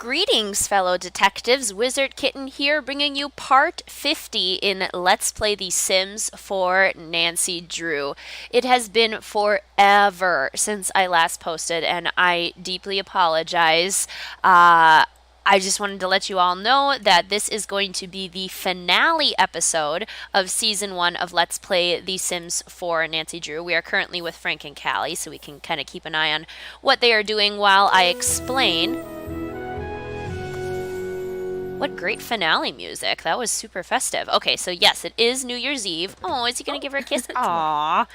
Greetings, fellow detectives. Wizard Kitten here, bringing you part 50 in Let's Play The Sims for Nancy Drew. It has been forever since I last posted, and I deeply apologize. I just wanted to let you all know that this is going to be the finale episode of Season 1 of Let's Play The Sims for Nancy Drew. We are currently with Frank and Callie, so we can kind of keep an eye on what they are doing while I explain. What great finale music. That was super festive. Okay, so yes, it is New Year's Eve. Oh, is he going to give her a kiss? Aw,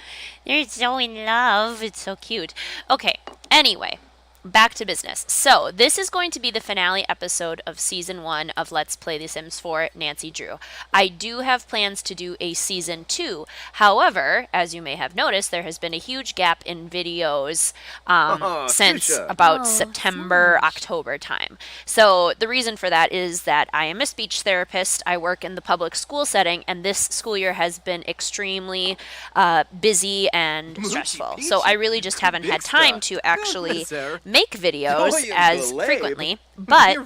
they're so in love. It's so cute. Okay, anyway, back to business. So, this is going to be the finale episode of Season 1 of Let's Play The Sims 4 Nancy Drew. I do have plans to do a Season 2. However, as you may have noticed, there has been a huge gap in videos since about September, October time. So, the reason for that is that I am a speech therapist. I work in the public school setting, and this school year has been extremely busy and stressful. So, I really just haven't had time to actually make videos as frequently, but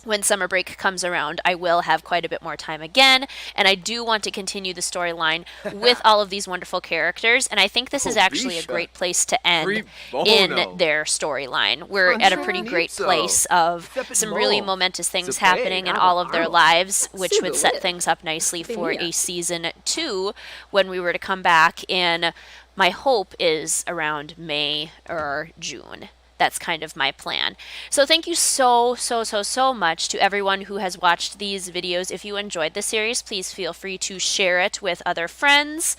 when summer break comes around, I will have quite a bit more time again, and I do want to continue the storyline with all of these wonderful characters, and I think this is actually a great place to end in their storyline. We're at a pretty great place of some really momentous things happening in all of their lives, which would set things up nicely for a Season 2 when we were to come back in, my hope is around May or June. That's kind of my plan. So thank you so much to everyone who has watched these videos. If you enjoyed the series, please feel free to share it with other friends.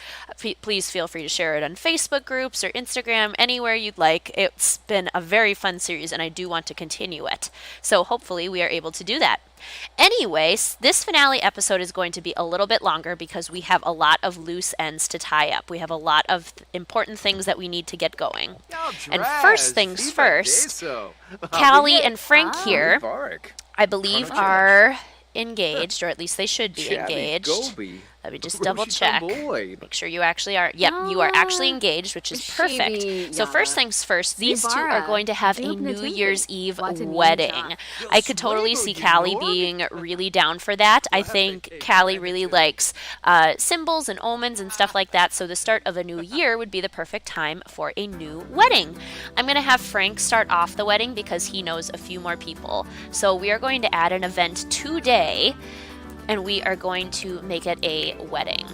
Please feel free to share it on Facebook groups or Instagram, anywhere you'd like. It's been a very fun series, and I do want to continue it. So hopefully we are able to do that. Anyways, this finale episode is going to be a little bit longer because we have a lot of loose ends to tie up. We have a lot of important things that we need to get going. And first things first, Callie and Frank here, I believe, are engaged, or at least they should be engaged. Let me just double check. Make sure you actually are. Yep, you are actually engaged, which is perfect. So first things first, these two are going to have a New Year's Eve wedding. I could totally see Callie being really down for that. I think Callie really likes symbols and omens and stuff like that, so the start of a new year would be the perfect time for a new wedding. I'm going to have Frank start off the wedding because he knows a few more people. So we are going to add an event today, and we are going to make it a wedding.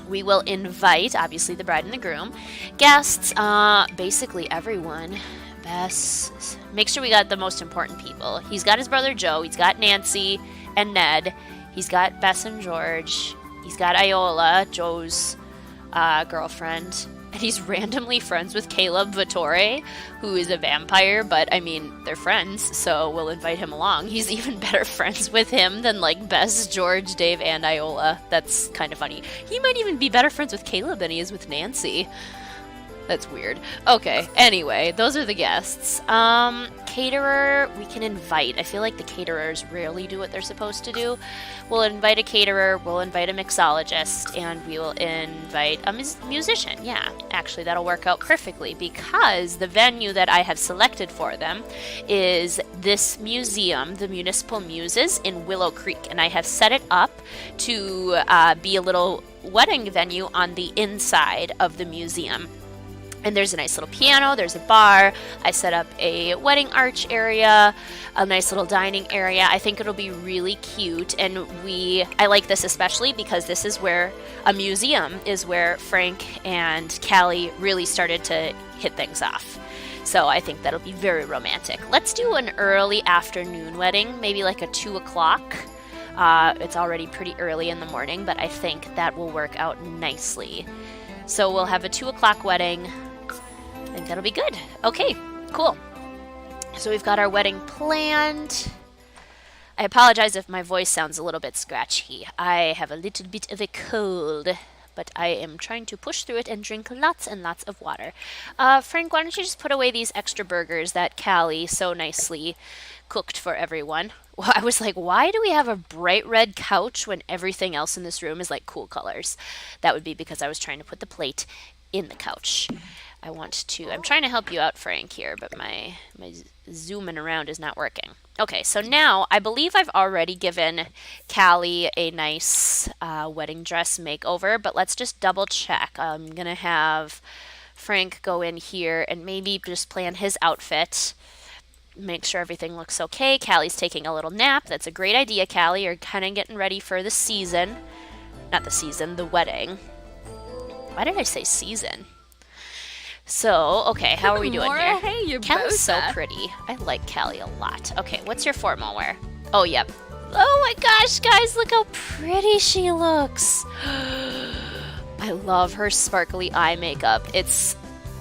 We will invite, obviously, the bride and the groom, guests, basically everyone. Bess, make sure we got the most important people. He's got his brother Joe, he's got Nancy and Ned, he's got Bess and George, he's got Iola, Joe's girlfriend, and he's randomly friends with Caleb Vittore, who is a vampire, but I mean, they're friends, so we'll invite him along. He's even better friends with him than like Bess, George, Dave, and Iola. That's kind of funny. He might even be better friends with Caleb than he is with Nancy. That's weird. Okay, anyway, those are the guests. Caterer, we can invite. I feel like the caterers rarely do what they're supposed to do. We'll invite a caterer, we'll invite a mixologist, and we will invite a musician. Yeah, actually, that'll work out perfectly because the venue that I have selected for them is this museum, the Municipal Muses in Willow Creek, and I have set it up to be a little wedding venue on the inside of the museum. And there's a nice little piano, there's a bar, I set up a wedding arch area, a nice little dining area. I think it'll be really cute, and I like this especially because this is where a museum is where Frank and Callie really started to hit things off. So I think that'll be very romantic. Let's do an early afternoon wedding, maybe like a 2 o'clock. It's already pretty early in the morning, but I think that will work out nicely. So we'll have a 2 o'clock wedding. I think that'll be good. Okay, cool. So we've got our wedding planned. I apologize if my voice sounds a little bit scratchy. I have a little bit of a cold, but I am trying to push through it and drink lots and lots of water. Frank, why don't you just put away these extra burgers that Callie so nicely cooked for everyone? Well, I was like, why do we have a bright red couch when everything else in this room is like cool colors? That would be because I was trying to put the plate in the couch. I'm trying to help you out, Frank, here, but my zooming around is not working. Okay, so now I believe I've already given Callie a nice wedding dress makeover, but let's just double check. I'm going to have Frank go in here and maybe just plan his outfit. Make sure everything looks okay. Callie's taking a little nap. That's a great idea, Callie. You're kind of getting ready for the season. Not the season, the wedding. Why did I say season? So, okay, how are we doing here? Hey, you're Callie's so pretty. I like Callie a lot. Okay, what's your formal wear? Oh, yep. Oh my gosh, guys, look how pretty she looks. I love her sparkly eye makeup. It's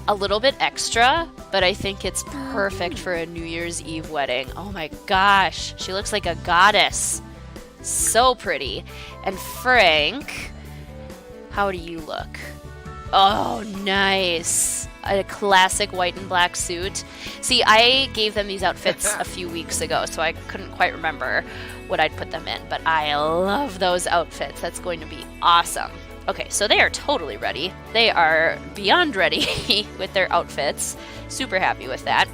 a little bit extra, but I think it's perfect for a New Year's Eve wedding. Oh my gosh, she looks like a goddess. So pretty. And Frank, how do you look? Oh, nice. A classic white and black suit. See, I gave them these outfits a few weeks ago, so I couldn't quite remember what I'd put them in, but I love those outfits. That's going to be awesome. Okay, so they are totally ready. They are beyond ready with their outfits. Super happy with that.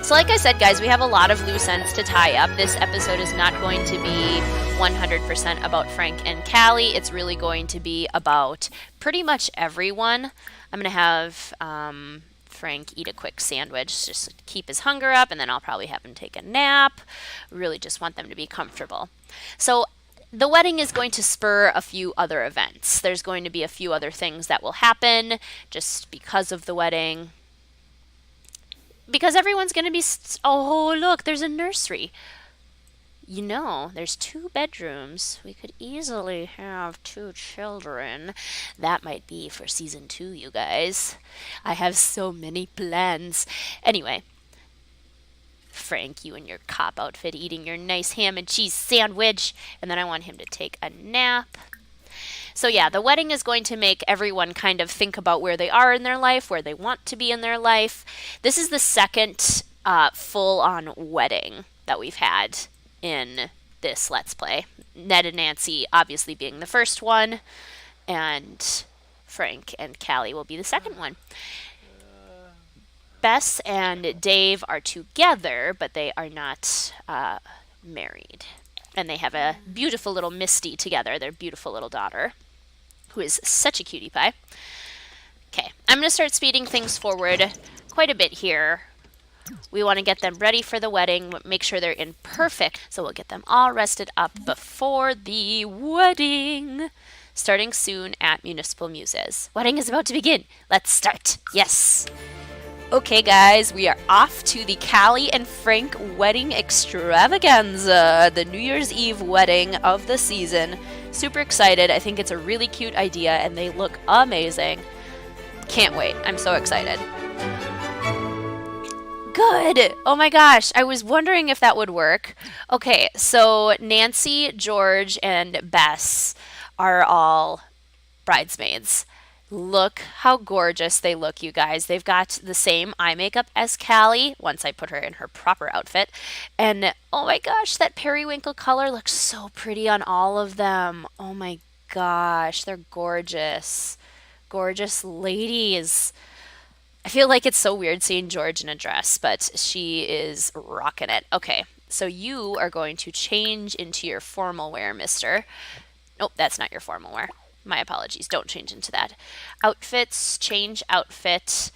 So like I said, guys, we have a lot of loose ends to tie up. This episode is not going to be 100% about Frank and Callie. It's really going to be about pretty much everyone. I'm going to have Frank eat a quick sandwich just to keep his hunger up, and then I'll probably have him take a nap. Really just want them to be comfortable. So the wedding is going to spur a few other events. There's going to be a few other things that will happen just because of the wedding. Because everyone's going to be... Oh, look, there's a nursery. You know, there's 2 bedrooms. We could easily have 2 children. That might be for season 2, you guys. I have so many plans. Anyway, Frank, you in your cop outfit eating your nice ham and cheese sandwich. And then I want him to take a nap. So yeah, the wedding is going to make everyone kind of think about where they are in their life, where they want to be in their life. This is the second full-on wedding that we've had in this Let's Play. Ned and Nancy obviously being the first one, and Frank and Callie will be the second one. Bess and Dave are together, but they are not married. And they have a beautiful little Misty together, their beautiful little daughter, who is such a cutie pie. Okay, I'm going to start speeding things forward quite a bit here. We want to get them ready for the wedding, make sure they're in perfect, so we'll get them all rested up before the wedding. Starting soon at Municipal Muses. Wedding is about to begin. Let's start. Yes. Okay, guys, we are off to the Callie and Frank wedding extravaganza, the New Year's Eve wedding of the season. Super excited. I think it's a really cute idea, and they look amazing. Can't wait. I'm so excited. Good. Oh my gosh. I was wondering if that would work. Okay, so Nancy, George, and Bess are all bridesmaids. Look how gorgeous they look, you guys. They've got the same eye makeup as Callie, once I put her in her proper outfit. And, oh my gosh, that periwinkle color looks so pretty on all of them. Oh my gosh, they're gorgeous. Gorgeous ladies. I feel like it's so weird seeing George in a dress, but she is rocking it. Okay, so you are going to change into your formal wear, mister. Nope, that's not your formal wear. My apologies. Don't change into that. Outfits, change outfit.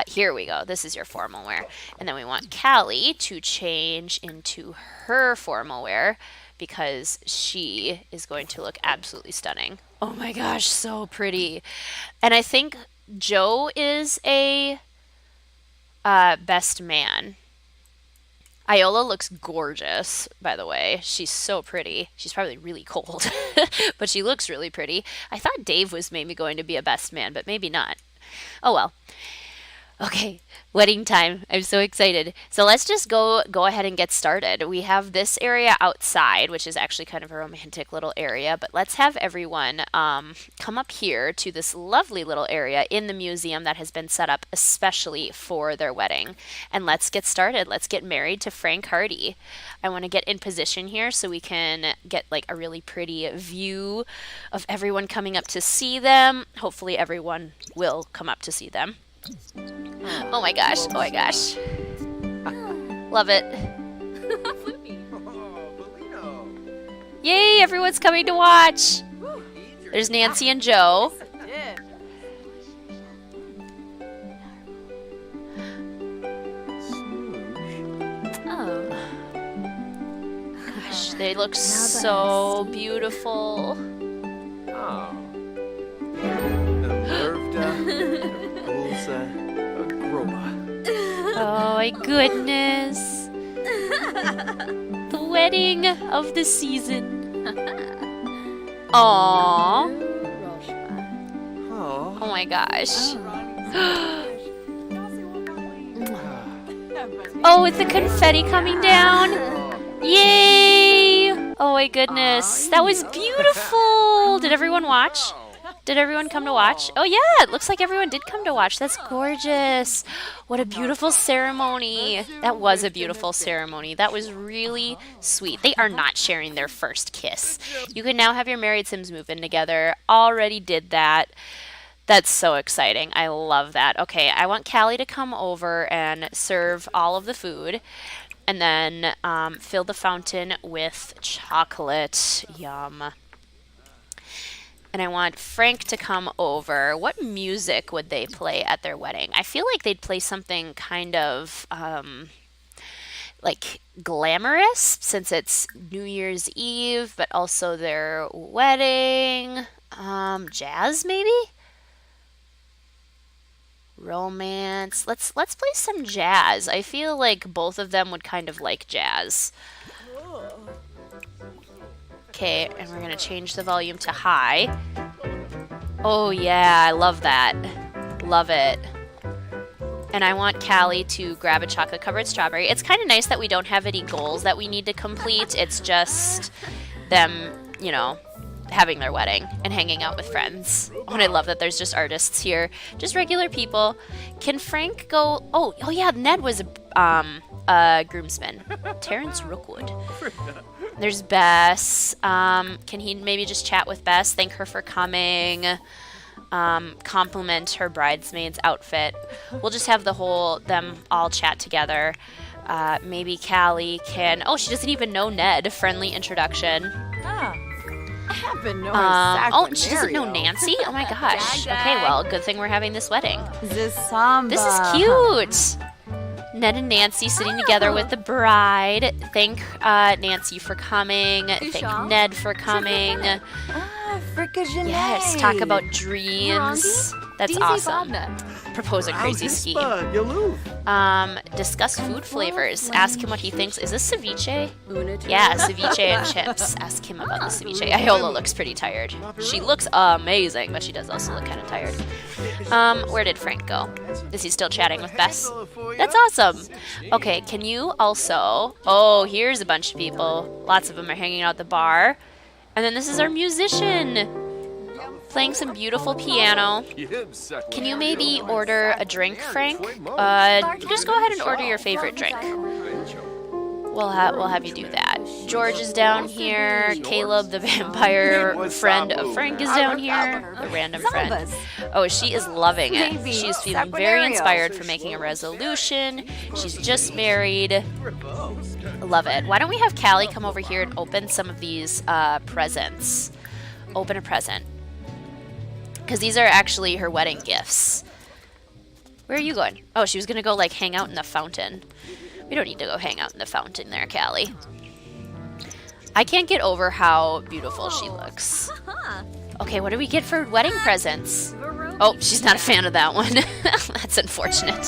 Here we go. This is your formal wear. And then we want Callie to change into her formal wear because she is going to look absolutely stunning. Oh my gosh, so pretty. And I think Joe is a best man. Iola looks gorgeous, by the way. She's so pretty. She's probably really cold, but she looks really pretty. I thought Dave was maybe going to be a best man, but maybe not. Oh well. Okay, wedding time. I'm so excited. So let's just go ahead and get started. We have this area outside, which is actually kind of a romantic little area, but let's have everyone come up here to this lovely little area in the museum that has been set up especially for their wedding. And let's get started. Let's get married to Frank Hardy. I want to get in position here so we can get like a really pretty view of everyone coming up to see them. Hopefully everyone will come up to see them. Oh my gosh. Oh my gosh. Love it. Yay, everyone's coming to watch. There's Nancy and Joe. Oh. Gosh, they look so beautiful. Oh my goodness. The wedding of the season. Aww. Oh my gosh. Oh, with the confetti coming down. Yay! Oh my goodness. That was beautiful. Did everyone watch? Did everyone come to watch? Oh yeah, it looks like everyone did come to watch. That's gorgeous. What a beautiful ceremony. That was a beautiful ceremony. That was really sweet. They are not sharing their first kiss. You can now have your married Sims move in together. Already did that. That's so exciting. I love that. Okay, I want Callie to come over and serve all of the food. And then fill the fountain with chocolate. Yum. And I want Frank to come over. What music would they play at their wedding? I feel like they'd play something kind of like glamorous, since it's New Year's Eve, but also their wedding. Jazz maybe? Romance. Let's play some jazz. I feel like both of them would kind of like jazz. Okay, and we're gonna change the volume to high. Oh yeah, I love that. Love it. And I want Callie to grab a chocolate-covered strawberry. It's kind of nice that we don't have any goals that we need to complete. It's just them, you know, having their wedding and hanging out with friends. Oh, and I love that there's just artists here. Just regular people. Can Frank go... Oh yeah, Ned was a groomsman. Terrence Rookwood. There's Bess. Can he maybe just chat with Bess? Thank her for coming. Compliment her bridesmaid's outfit. We'll just have them all chat together. Maybe Callie can... Oh, she doesn't even know Ned. Friendly introduction. I have been knowing she doesn't know Nancy? Oh my gosh. Okay, well, good thing we're having this wedding. This is cute. Ned and Nancy sitting together with the bride. Thank Nancy for coming. Thank Ned for coming. Yes, talk about dreams. That's awesome. Propose a crazy scheme. Discuss food flavors. Ask him what he thinks. Is this ceviche? Yeah, ceviche and chips. Ask him about the ceviche. Iola looks pretty tired. She looks amazing, but she does also look kind of tired. Where did Frank go? Is he still chatting with Bess? That's awesome. Okay, can you also... Oh, here's a bunch of people. Lots of them are hanging out at the bar. And then this is our musician, playing some beautiful piano. Can you maybe order a drink, Frank? Just go ahead and order your favorite drink. We'll have you do that. George is down here. Caleb, the vampire friend of Frank, is down here. The random friend. Oh, she is loving it. She's feeling very inspired for making a resolution. She's just married. Love it. Why don't we have Callie come over here and open some of these presents? Open a present. Because these are actually her wedding gifts. Where are you going? Oh, she was going to go, like, hang out in the fountain. We don't need to go hang out in the fountain there, Callie. I can't get over how beautiful she looks. Okay, what do we get for wedding presents? Oh, she's not a fan of that one. That's unfortunate.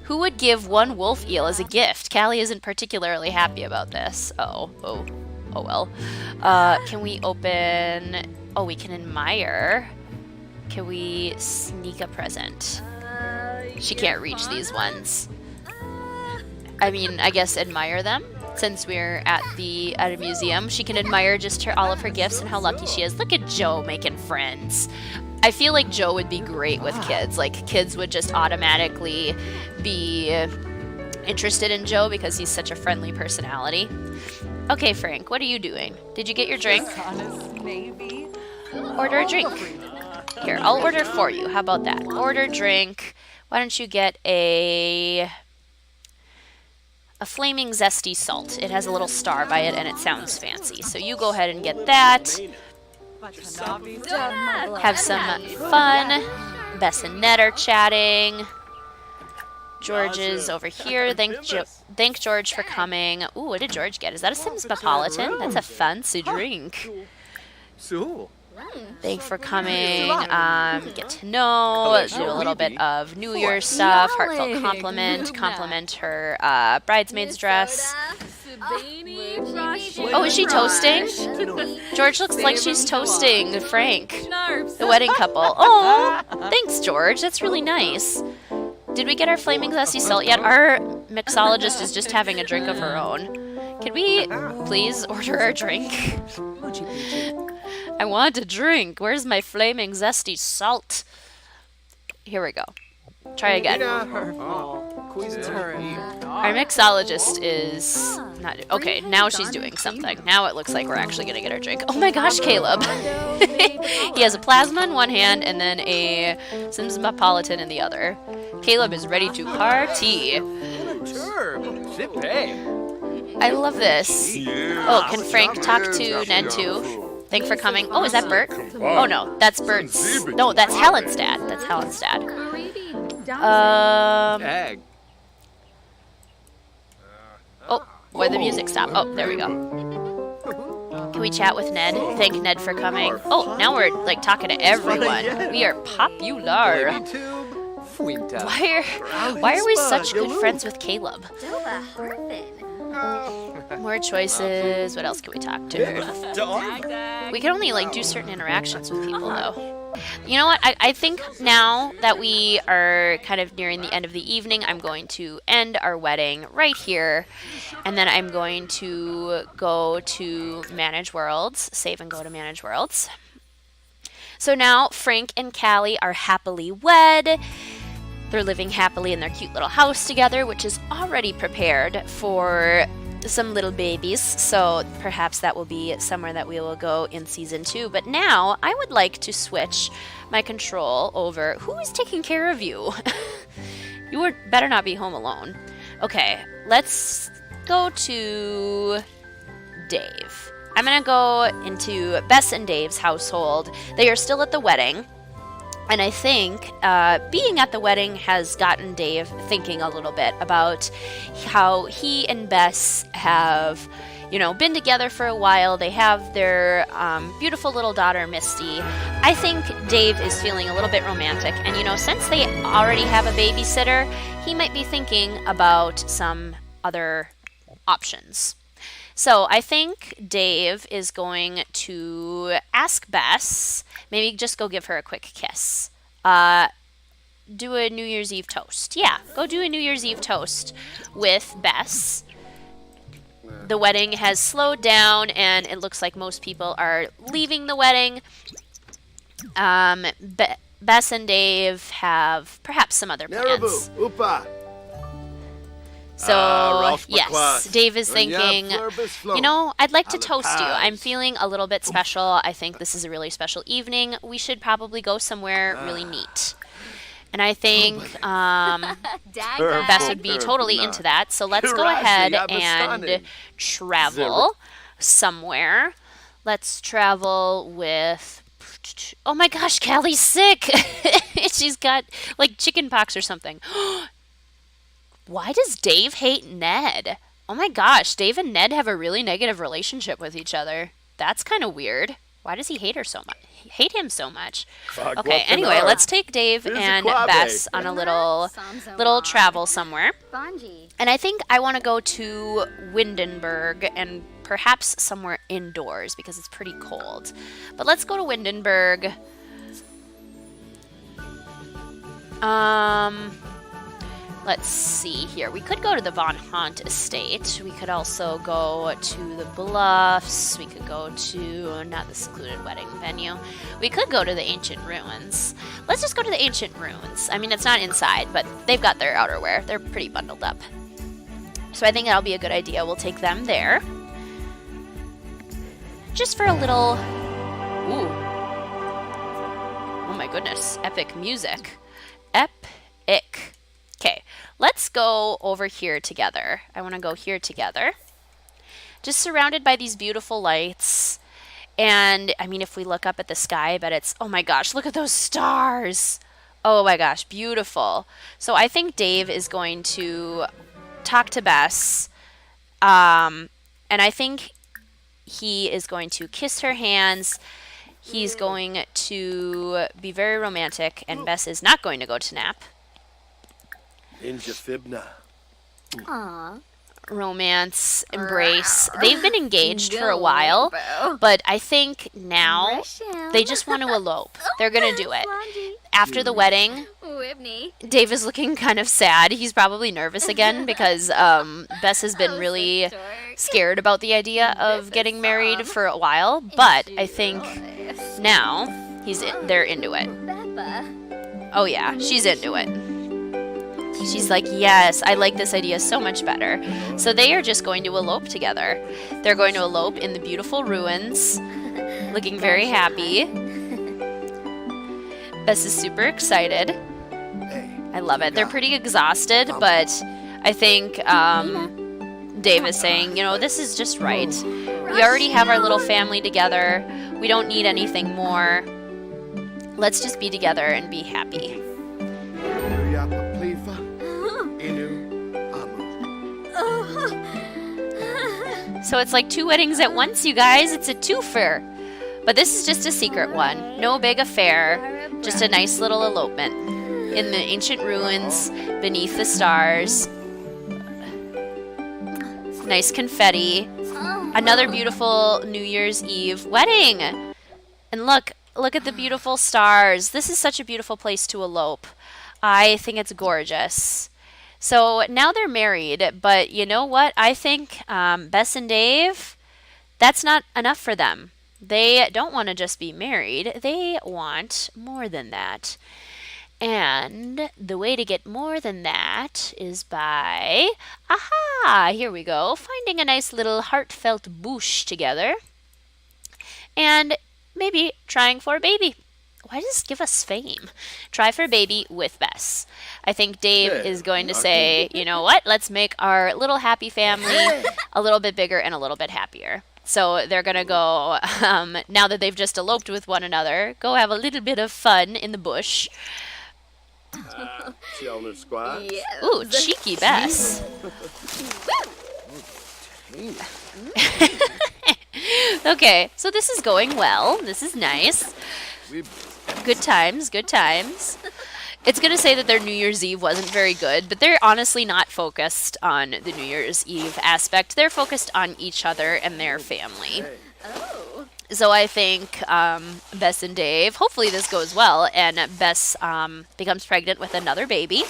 Who would give one wolf eel as a gift? Callie isn't particularly happy about this. Oh well. Can we open... Oh, we can admire. Can we sneak a present? She can't reach these ones. I mean, I guess admire them. Since we're at a museum, she can admire just all of her gifts and how lucky she is. Look at Joe making friends. I feel like Joe would be great with kids. Like, kids would just automatically be interested in Joe because he's such a friendly personality. Okay, Frank, what are you doing? Did you get your drink? Maybe. Order a drink. Here, I'll order for you. How about that? Order drink. Why don't you get a flaming zesty salt. It has a little star by it and it sounds fancy. So you go ahead and get that. Have some fun. Bess and Ned are chatting. George is over here. Thank George for coming. Ooh, what did George get? Is that a Simsmopolitan? That's a fancy drink. Thanks for coming. Get to know, do a little bit of New Year's stuff, heartfelt compliment her bridesmaid's dress. Oh, is she toasting? George looks like she's toasting Frank, the wedding couple. Oh, thanks, George. That's really nice. Did we get our flaming zesty salt yet? Our mixologist is just having a drink of her own. Can we please order our drink? I want a drink. Where's my flaming zesty salt? Here we go. Try again. Our mixologist is not... Okay, now she's doing something. Now it looks like we're actually going to get our drink. Oh my gosh, Caleb. He has a plasma in one hand and then a Simsmopolitan in the other. Caleb is ready to party. I love this. Oh, can Frank talk to Ned too? Thanks for coming. Oh, is that Bert? Oh no, that's Bert's. No, that's Helen's dad. That's Helen's dad. Oh, where'd the music stop? Oh, there we go. Can we chat with Ned? Thank Ned for coming. Oh, now we're like talking to everyone. We are popular. Why are we such good friends with Caleb? More choices. What else can we talk to her? We can only like do certain interactions with people though. You know what? I think now that we are kind of nearing the end of the evening, I'm going to end our wedding right here. And then I'm going to go to Manage Worlds. Save and go to Manage Worlds. So now Frank and Callie are happily wed. They're living happily in their cute little house together, which is already prepared for some little babies. So perhaps that will be somewhere that we will go in season 2. But now I would like to switch my control over who is taking care of you. You better not be home alone. Okay, let's go to Dave. I'm going to go into Bess and Dave's household. They are still at the wedding. And I think being at the wedding has gotten Dave thinking a little bit about how he and Bess have, been together for a while. They have their beautiful little daughter, Misty. I think Dave is feeling a little bit romantic. And, since they already have a babysitter, he might be thinking about some other options. So I think Dave is going to ask Bess, maybe just go give her a quick kiss. Do a New Year's Eve toast. Yeah, go do a New Year's Eve toast with Bess. The wedding has slowed down and it looks like most people are leaving the wedding. Bess and Dave have perhaps some other plans. So, yes, Dave is thinking, I'd like to toast you. I'm feeling a little bit special. I think this is a really special evening. We should probably go somewhere really neat. And I think Bess would be totally into that. So let's go ahead and travel somewhere. Let's travel with... Oh my gosh, Callie's sick! She's got, chicken pox or something. Why does Dave hate Ned? Oh my gosh, Dave and Ned have a really negative relationship with each other. That's kind of weird. Why does he hate him so much? Okay, anyway, let's take Dave and Bess on a little travel somewhere. And I think I want to go to Windenburg and perhaps somewhere indoors because it's pretty cold. But let's go to Windenburg. Let's see here. We could go to the Von Haunt estate. We could also go to the Bluffs. We could go to, not the secluded wedding venue. We could go to the ancient ruins. Let's just go to the ancient ruins. I mean, it's not inside, but they've got their outerwear. They're pretty bundled up. So I think that'll be a good idea. We'll take them there. Just for a little... Ooh. Oh my goodness. Epic music. Epic. Okay, let's go over here together. I want to go here together. Just surrounded by these beautiful lights. And, I mean, if we look up at the sky, I bet it's, oh my gosh, look at those stars. Oh my gosh, beautiful. So I think Dave is going to talk to Bess. And I think he is going to kiss her hands. He's going to be very romantic, and Bess is not going to go to nap. Inja Fibna. Aw. Romance, embrace. They've been engaged for a while, but I think now they just want to elope. They're going to do it. After the wedding, Dave is looking kind of sad. He's probably nervous again because Bess has been really scared about the idea of getting married for a while, but I think now they're into it. Oh yeah, she's into it. She's like, yes, I like this idea so much better. So they are just going to elope together. They're going to elope in the beautiful ruins, looking very happy. Bess is super excited. I love it. They're pretty exhausted, but I think Dave is saying, you know, this is just right. We already have our little family together. We don't need anything more. Let's just be together and be happy. So it's like 2 weddings at once, you guys. It's a twofer. But this is just a secret one. No big affair. Just a nice little elopement in the ancient ruins beneath the stars. Nice confetti. Another beautiful New Year's Eve wedding. And look at the beautiful stars. This is such a beautiful place to elope. I think it's gorgeous. So now they're married, but you know what? I think Bess and Dave, that's not enough for them. They don't want to just be married. They want more than that. And the way to get more than that is by, here we go, finding a nice little heartfelt bouche together. And maybe trying for a baby. Why does this give us fame? Try for a baby with Bess. I think Dave is going to say, you know what? Let's make our little happy family a little bit bigger and a little bit happier. So they're going to go, now that they've just eloped with one another, go have a little bit of fun in the bush. Ooh, cheeky Bess. Okay, so this is going well. This is nice. Good times, good times. It's going to say that their New Year's Eve wasn't very good, but they're honestly not focused on the New Year's Eve aspect. They're focused on each other and their family. So I think Bess and Dave, hopefully this goes well, and Bess becomes pregnant with another baby.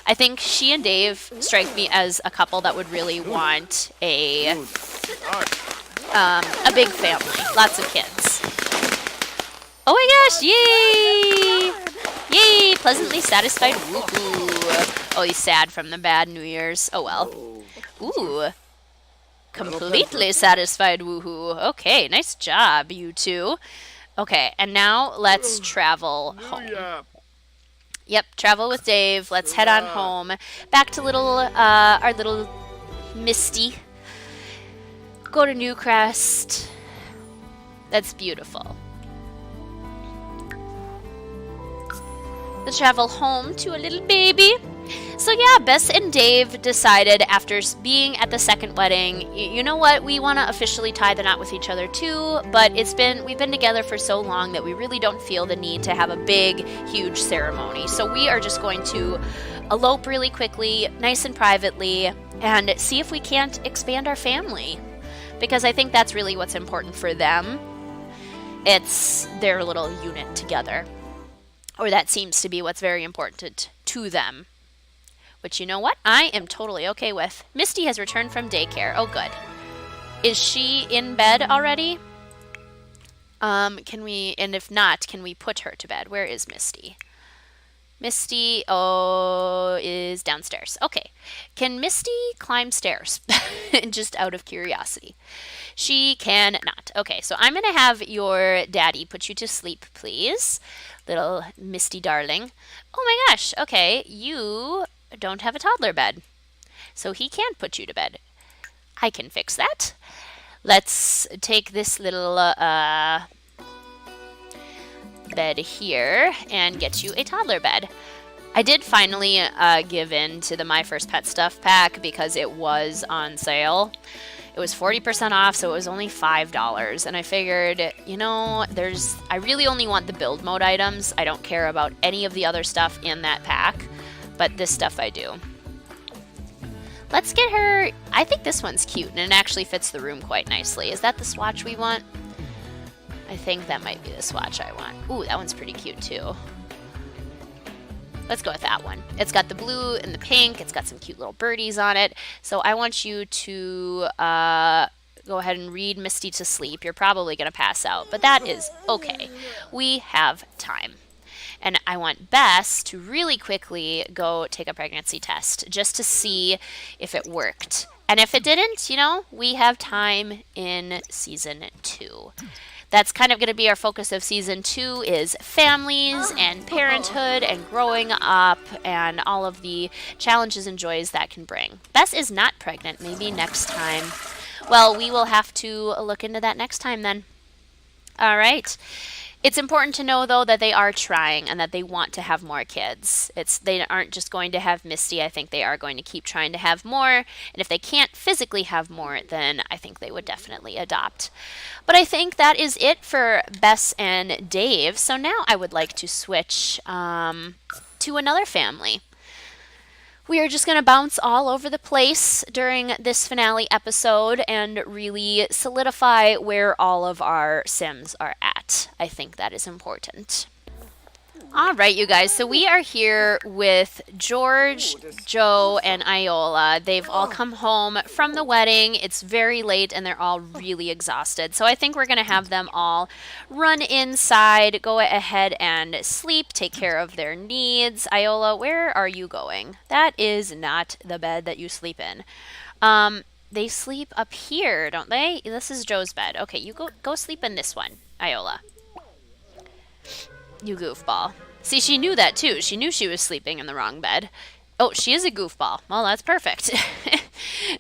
I think she and Dave strike me as a couple that would really want a big family, lots of kids. Oh my gosh, yay! Yay, pleasantly satisfied, woohoo. Oh, he's sad from the bad New Year's. Oh well. Ooh. Completely satisfied, woohoo. Okay, nice job, you two. Okay, and now let's travel home. Yep, travel with Dave. Let's head on home. Back to our little Misty. Go to Newcrest. That's beautiful. Let's travel home to a little baby. So yeah, Bess and Dave decided after being at the second wedding, you know what, we want to officially tie the knot with each other too, but we've been together for so long that we really don't feel the need to have a big, huge ceremony. So we are just going to elope really quickly, nice and privately, and see if we can't expand our family. Because I think that's really what's important for them. It's their little unit together. Or that seems to be what's very important to them. Which, you know what? I am totally okay with. Misty has returned from daycare. Oh, good. Is she in bed already? And if not, can we put her to bed? Where is Misty? Misty, is downstairs. Okay. Can Misty climb stairs? Just out of curiosity. She can not. Okay, so I'm going to have your daddy put you to sleep, please. Little Misty darling. Oh my gosh, okay. You don't have a toddler bed. So he can't put you to bed. I can fix that. Let's take this little bed here and get you a toddler bed. I did finally give in to the My First Pet Stuff pack because it was on sale. It was 40% off, so it was only $5. And I figured, you know, I really only want the build mode items. I don't care about any of the other stuff in that pack, but this stuff I do. Let's get her, I think this one's cute and it actually fits the room quite nicely. Is that the swatch we want? I think that might be the swatch I want. Ooh, that one's pretty cute too. Let's go with that one. It's got the blue and the pink. It's got some cute little birdies on it. So I want you to go ahead and read Misty to sleep. You're probably going to pass out, but that is okay. We have time. And I want Bess to really quickly go take a pregnancy test just to see if it worked. And if it didn't, you know, we have time in season 2. That's kind of going to be our focus of season 2 is families and parenthood and growing up and all of the challenges and joys that can bring. Bess is not pregnant. Maybe next time. Well, we will have to look into that next time then. All right. It's important to know, though, that they are trying and that they want to have more kids. They aren't just going to have Misty. I think they are going to keep trying to have more. And if they can't physically have more, then I think they would definitely adopt. But I think that is it for Bess and Dave. So now I would like to switch to another family. We are just going to bounce all over the place during this finale episode and really solidify where all of our Sims are at. I think that is important. All right, you guys. So we are here with George, Joe, and Iola. They've all come home from the wedding. It's very late, and they're all really exhausted. So I think we're going to have them all run inside, go ahead and sleep, take care of their needs. Iola, where are you going? That is not the bed that you sleep in. They sleep up here, don't they? This is Joe's bed. Okay, you go sleep in this one, Iola. You goofball. See, she knew that too. She knew she was sleeping in the wrong bed. Oh, she is a goofball. Well, that's perfect.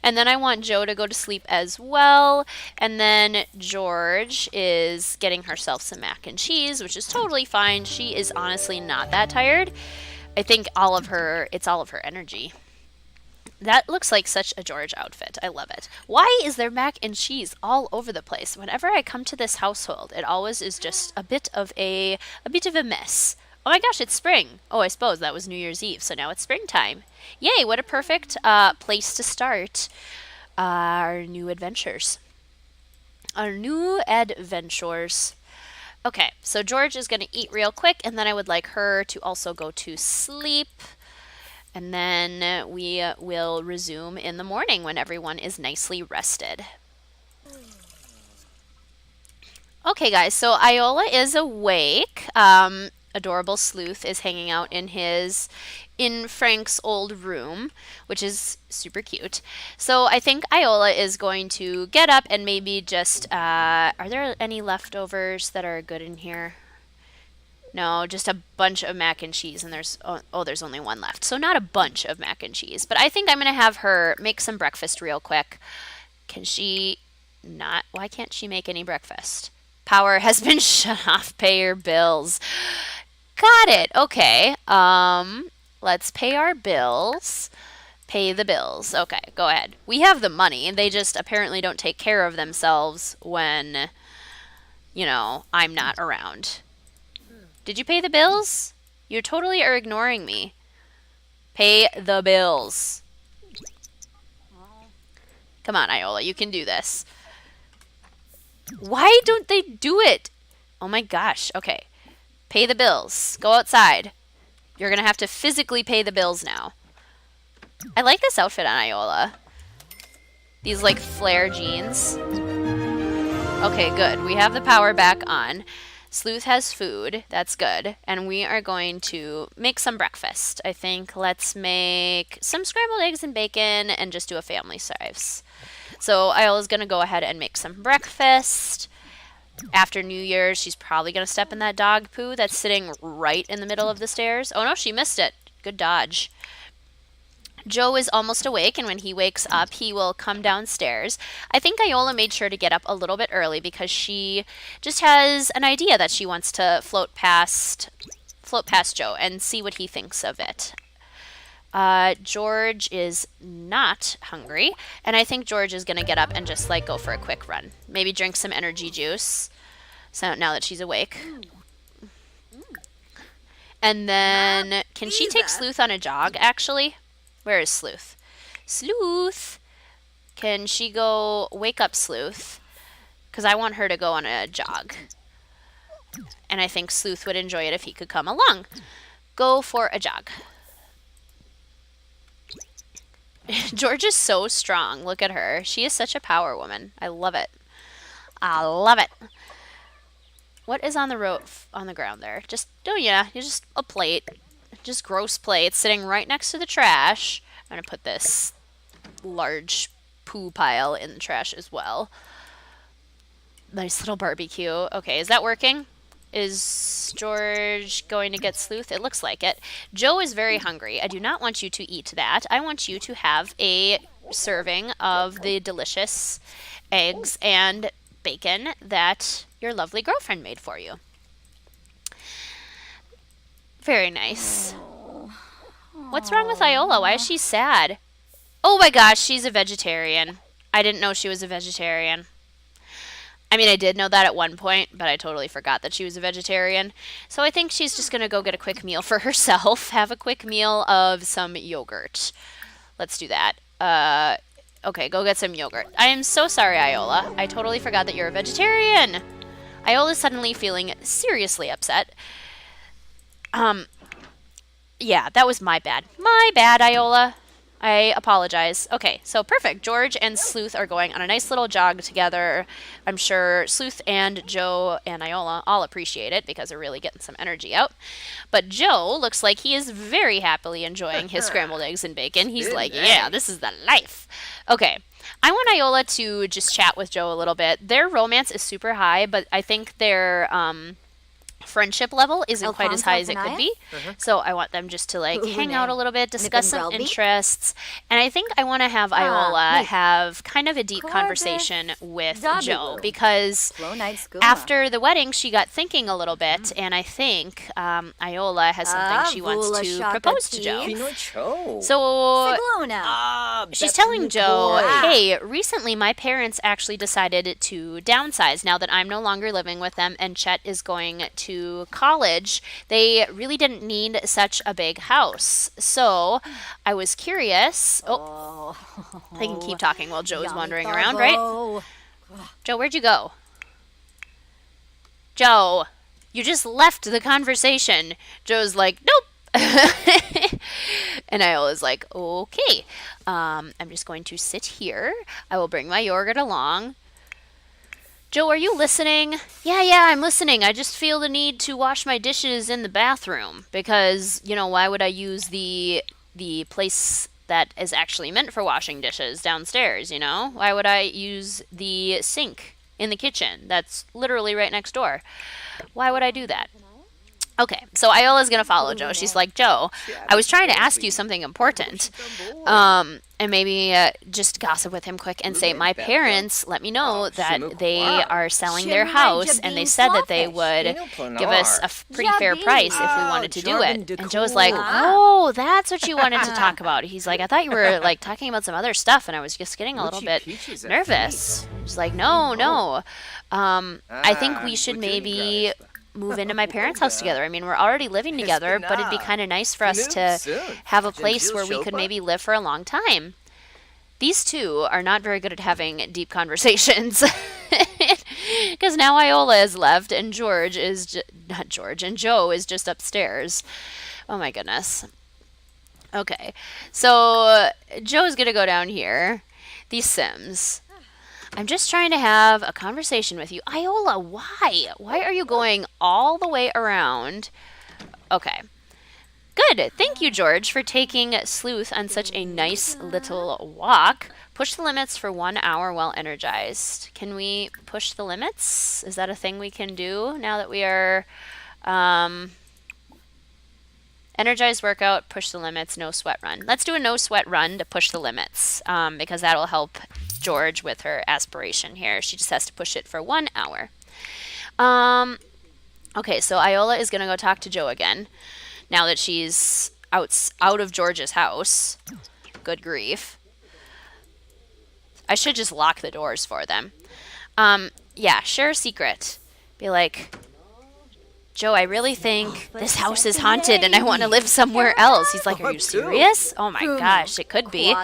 And then I want Joe to go to sleep as well. And then George is getting herself some mac and cheese, which is totally fine. She is honestly not that tired. I think it's all of her energy. That looks like such a George outfit. I love it. Why is there mac and cheese all over the place? Whenever I come to this household, it always is just a bit of a mess. Oh my gosh, it's spring. Oh, I suppose that was New Year's Eve, so now it's springtime. Yay, what a perfect place to start our new adventures. Okay, so George is going to eat real quick, and then I would like her to also go to sleep. And then we will resume in the morning when everyone is nicely rested. Okay, guys, so Iola is awake. Adorable Sleuth is hanging out in Frank's old room, which is super cute. So I think Iola is going to get up and maybe just, are there any leftovers that are good in here? No, just a bunch of mac and cheese, and there's only one left. So not a bunch of mac and cheese, but I think I'm going to have her make some breakfast real quick. Can she not? Why can't she make any breakfast? Power has been shut off. Pay your bills. Got it. Okay. Let's pay our bills. Pay the bills. Okay, go ahead. We have the money. They just apparently don't take care of themselves when, I'm not around. Did you pay the bills? You totally are ignoring me. Pay the bills. Come on, Iola, you can do this. Why don't they do it? Oh my gosh. Okay. Pay the bills. Go outside. You're going to have to physically pay the bills now. I like this outfit on Iola. These flare jeans. Okay, good. We have the power back on. Sleuth has food. That's good. And we are going to make some breakfast. I think let's make some scrambled eggs and bacon and just do a family size. So Iola's going to go ahead and make some breakfast. After New Year's, she's probably going to step in that dog poo that's sitting right in the middle of the stairs. Oh no, she missed it. Good dodge. Joe is almost awake, and when he wakes up, he will come downstairs. I think Iola made sure to get up a little bit early because she just has an idea that she wants to float past Joe and see what he thinks of it. George is not hungry, and I think George is going to get up and just like go for a quick run. Maybe drink some energy juice. So now that she's awake. And then, can she take Sleuth on a jog, actually? Where is Sleuth? Sleuth! Can she go wake up Sleuth? Because I want her to go on a jog. And I think Sleuth would enjoy it if he could come along. Go for a jog. George is so strong. Look at her. She is such a power woman. I love it. I love it. What is on the ground there? Just, oh yeah, just a plate. Just gross plates sitting right next to the trash. I'm going to put this large poo pile in the trash as well. Nice little barbecue. Okay, is that working? Is George going to get Sleuth? It looks like it. Joe is very hungry. I do not want you to eat that. I want you to have a serving of the delicious eggs and bacon that your lovely girlfriend made for you. Very nice. What's wrong with Iola? Why is she sad? Oh my gosh, she's a vegetarian. I didn't know she was a vegetarian. I mean, I did know that at one point, but I totally forgot that she was a vegetarian. So I think she's just going to go get a quick meal for herself. Have a quick meal of some yogurt. Let's do that. Okay, go get some yogurt. I am so sorry, Iola. I totally forgot that you're a vegetarian. Iola's suddenly feeling seriously upset. Yeah, that was my bad. My bad, Iola. I apologize. Okay, so perfect. George and Sleuth are going on a nice little jog together. I'm sure Sleuth and Joe and Iola all appreciate it because they're really getting some energy out. But Joe looks like he is very happily enjoying his scrambled eggs and bacon. He's like, yeah, this is the life. Okay, I want Iola to just chat with Joe a little bit. Their romance is super high, but I think their friendship level isn't quite as high as it could be. So I want them just to like hang out a little bit, discuss some interests. And I think I want to have Iola have kind of a deep conversation with Joe because after the wedding she got thinking a little bit, and I think Iola has something she wants to propose to Joe. So she's telling Joe, hey, recently my parents actually decided to downsize now that I'm no longer living with them and Chet is going to college. They really didn't need such a big house. So I was curious. Oh, I can keep talking while Joe's wandering around, right? Joe, where'd you go? Joe, you just left the conversation. Joe's like, nope. And Iola's like, okay. I'm just going to sit here. I will bring my yogurt along. Joe, are you listening? Yeah, I'm listening. I just feel the need to wash my dishes in the bathroom because, you know, why would I use the place that is actually meant for washing dishes downstairs, you know? Why would I use the sink in the kitchen that's literally right next door? Why would I do that? Okay, so Iola's going to follow Joe. She's like, Joe, I was trying to ask you something important. And maybe just gossip with him quick and say, my parents let me know that they are selling their house and they said that they would give us a pretty fair price if we wanted to do it. And Joe's like, oh, that's what you wanted to talk about. He's like, I thought you were like talking about some other stuff and I was just getting a little bit nervous. She's like, no. I think we should maybe move into my parents' house together. I mean, we're already living together, but it'd be kind of nice for us to have a place where we could maybe live for a long time. These two are not very good at having deep conversations. Because now Iola is left and Joe is just upstairs. Oh my goodness. Okay, so Joe's gonna go down here. These Sims. I'm just trying to have a conversation with you. Iola, why? Why are you going all the way around? Okay. Good. Thank you, George, for taking Sleuth on such a nice little walk. Push the limits for 1 hour while energized. Can we push the limits? Is that a thing we can do now that we are energized workout, push the limits, no sweat run? Let's do a no sweat run to push the limits because that'll help George with her aspiration here. She just has to push it for 1 hour. Okay, so Iola is going to go talk to Joe again. Now that she's out of George's house. Good grief. I should just lock the doors for them. Yeah, share a secret. Be like, Joe, I really think this house is haunted and I want to live somewhere else. He's like, are you serious? Oh my gosh, it could be.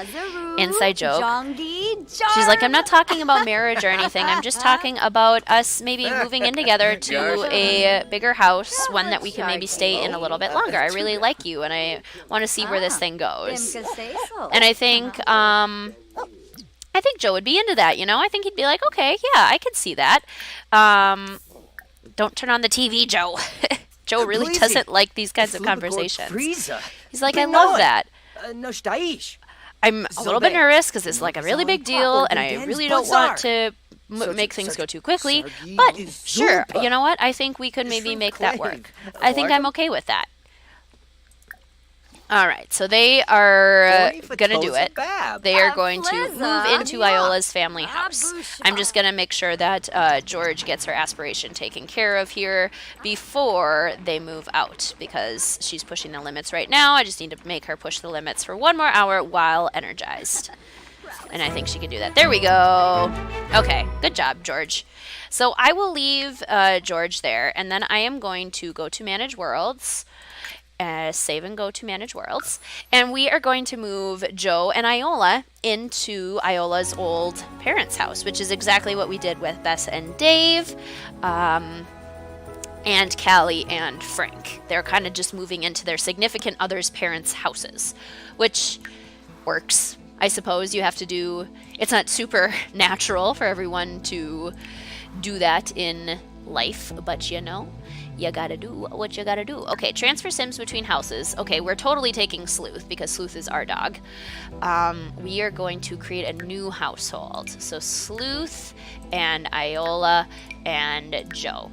Inside joke. She's like, I'm not talking about marriage or anything. I'm just talking about us maybe moving in together to a bigger house, one that we can maybe stay in a little bit longer. I really like you and I want to see where this thing goes. And I think Joe would be into that, you know? I think he'd be like, okay, yeah, I could see that. Don't turn on the TV, Joe. Joe really doesn't like these kinds of conversations. He's like, I love that. I'm a little bit nervous because it's like a really big deal and I really don't want to make things go too quickly. But sure, you know what? I think we could maybe make that work. I think I'm okay with that. All right, so they are going to do it. They are going to move into Iola's family house. I'm just going to make sure that George gets her aspiration taken care of here before they move out because she's pushing the limits right now. I just need to make her push the limits for 1 more hour while energized. And I think she can do that. There we go. Okay, good job, George. So I will leave George there, and then I am going to go to Manage Worlds. Save and go to Manage Worlds. And we are going to move Joe and Iola into Iola's old parents' house, which is exactly what we did with Bess and Dave, and Callie and Frank. They're kind of just moving into their significant other's parents' houses, which works. I suppose you have to do, it's not super natural for everyone to do that in life, but you know. You gotta do what you gotta do. Okay, transfer Sims between houses. Okay, we're totally taking Sleuth because Sleuth is our dog. We are going to create a new household. So Sleuth and Iola and Joe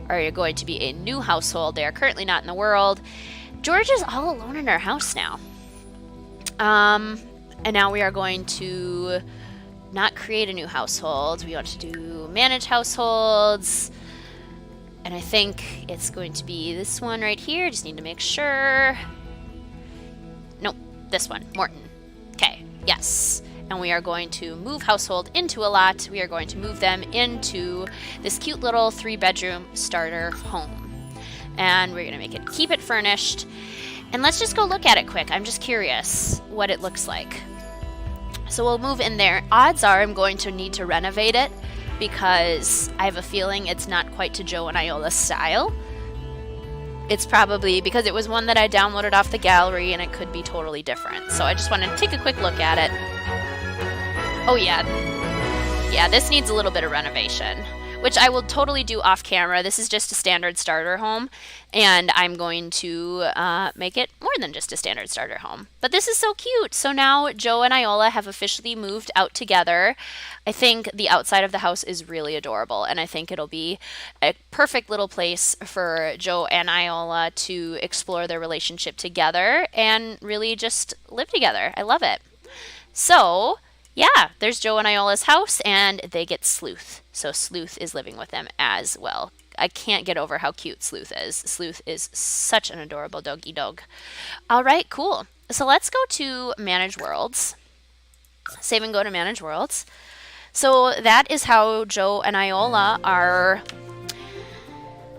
are going to be a new household. They are currently not in the world. George is all alone in our house now. And now we are going to not create a new household. We want to do manage households. And I think it's going to be this one right here. Just need to make sure. Nope, this one, Morton. Okay, yes. And we are going to move household into a lot. We are going to move them into this cute little 3-bedroom starter home. And we're going to keep it furnished. And let's just go look at it quick. I'm just curious what it looks like. So we'll move in there. Odds are I'm going to need to renovate it, because I have a feeling it's not quite to Joe and Iola's style. It's probably because it was one that I downloaded off the gallery and it could be totally different. So I just wanted to take a quick look at it. Oh yeah. Yeah, this needs a little bit of renovation, which I will totally do off camera. This is just a standard starter home, and I'm going to make it more than just a standard starter home. But this is so cute. So now Joe and Iola have officially moved out together. I think the outside of the house is really adorable, and I think it'll be a perfect little place for Joe and Iola to explore their relationship together and really just live together. I love it. So yeah, there's Joe and Iola's house, and they get Sleuth. So Sleuth is living with them as well. I can't get over how cute Sleuth is. Sleuth is such an adorable doggy dog. All right, cool. So let's go to Manage Worlds. Save and go to Manage Worlds. So that is how Joe and Iola are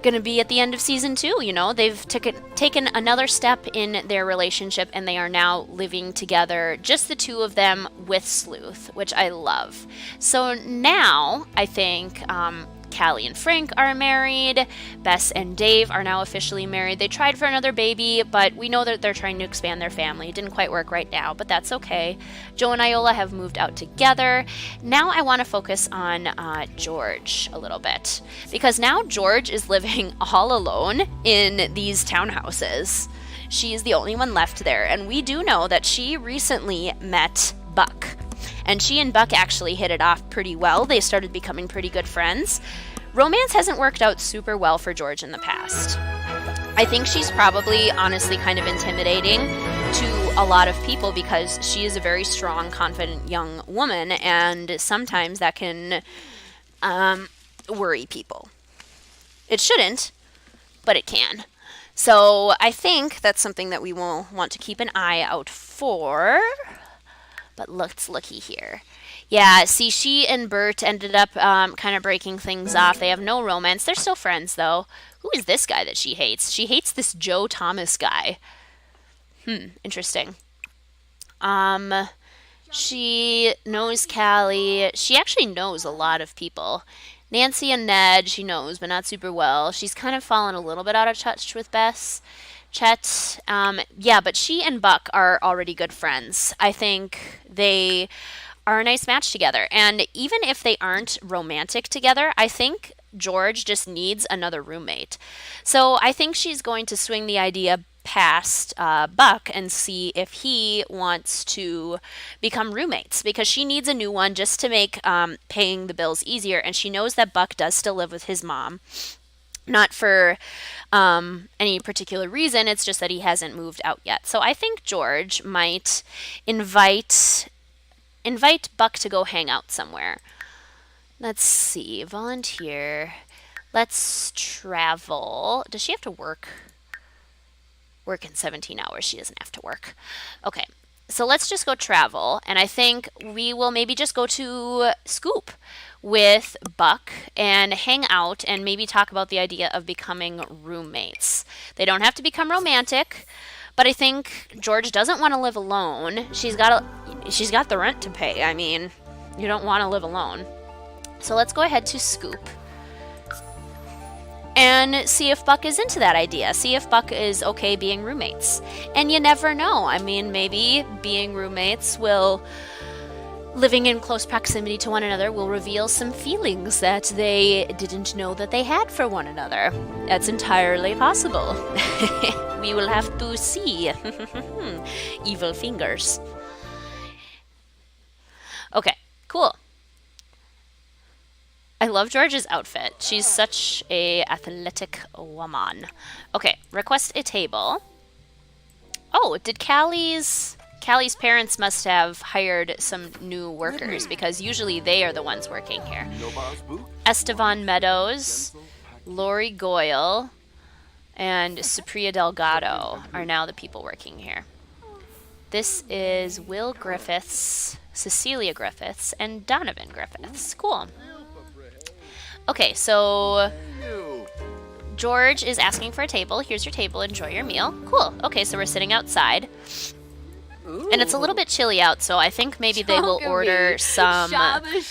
going to be at the end of season 2. You know, they've taken another step in their relationship, and they are now living together, just the two of them with Sleuth, which I love. So now I think Callie and Frank are married. Bess and Dave are now officially married. They tried for another baby, but we know that they're trying to expand their family. It didn't quite work right now, but that's okay. Joe and Iola have moved out together. Now I want to focus on George a little bit, because now George is living all alone in these townhouses. She is the only one left there, and we do know that she recently met Buck. And she and Buck actually hit it off pretty well. They started becoming pretty good friends. Romance hasn't worked out super well for George in the past. I think she's probably honestly kind of intimidating to a lot of people because she is a very strong, confident young woman, and sometimes that can worry people. It shouldn't, but it can. So I think that's something that we will want to keep an eye out for. But let's looky here. Yeah, see, she and Bert ended up kind of breaking things off. They have no romance. They're still friends, though. Who is this guy that she hates? She hates this Joe Thomas guy. Interesting. She knows Callie. She actually knows a lot of people. Nancy and Ned, she knows, but not super well. She's kind of fallen a little bit out of touch with Bess. Chet, yeah, but she and Buck are already good friends. I think they are a nice match together. And even if they aren't romantic together, I think George just needs another roommate. So I think she's going to swing the idea past Buck and see if he wants to become roommates, because she needs a new one just to make paying the bills easier. And she knows that Buck does still live with his mom. Not for any particular reason, it's just that he hasn't moved out yet. So I think George might invite Buck to go hang out somewhere. Let's see, volunteer. Let's travel. Does she have to work? Work in 17 hours. She doesn't have to work. Okay, so let's just go travel. And I think we will maybe just go to Scoop with Buck and hang out and maybe talk about the idea of becoming roommates. They don't have to become romantic, but I think George doesn't want to live alone. She's got the rent to pay. I mean, you don't want to live alone. So let's go ahead to Scoop and see if Buck is into that idea. See if Buck is okay being roommates. And you never know. I mean, maybe being roommates living in close proximity to one another will reveal some feelings that they didn't know that they had for one another. That's entirely possible. We will have to see. Evil fingers. Okay, cool. I love George's outfit. She's such a athletic woman. Okay, request a table. Oh, did Callie's parents must have hired some new workers, because usually they are the ones working here. Estevan Meadows, Lori Goyle, and Supriya Delgado are now the people working here. This is Will Griffiths, Cecilia Griffiths, and Donovan Griffiths. Cool. Okay, so George is asking for a table. Here's your table. Enjoy your meal. Cool. Okay, so we're sitting outside. And it's a little bit chilly out, so I think maybe they will order some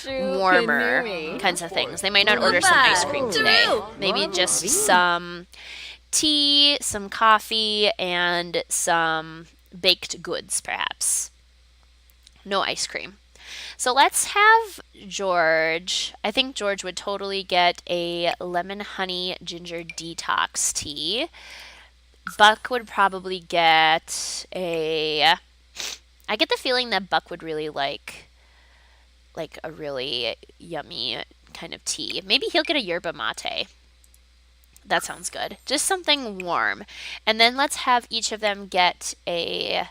warmer kinds of things. They might not order some ice cream today. Maybe just some tea, some coffee, and some baked goods, perhaps. No ice cream. So let's have George. I think George would totally get a lemon honey ginger detox tea. Buck would probably get I get the feeling that Buck would really like a really yummy kind of tea. Maybe he'll get a yerba mate. That sounds good. Just something warm. And then let's have each of them get a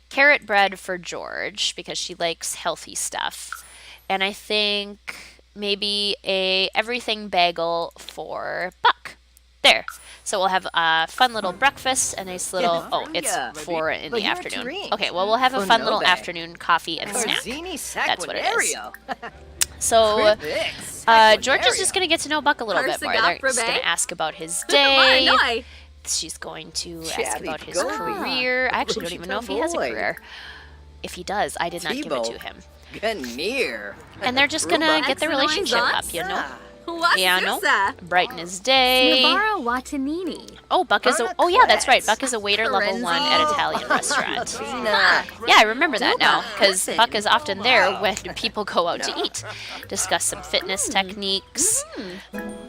carrot bread for George, because she likes healthy stuff. And I think maybe a everything bagel for Buck. There. So we'll have a fun little breakfast, a nice little... Oh, it's 4 in the afternoon. Okay, well, we'll have a fun little afternoon coffee and snack. That's what it is. So George is just going to get to know Buck a little bit more. They're just going to ask about his day. She's going to ask about his career. I actually don't even know if he has a career. If he does, I did not give it to him. Ganir. And they're just gonna get the relationship up, you know? Yeah, no. Brighten his day. Nabara Watanini. Oh, Buck is oh yeah, that's right. Buck is a waiter level 1 at an Italian restaurant. Yeah, I remember that now, because Buck is often there when people go out to eat. Discuss some fitness techniques.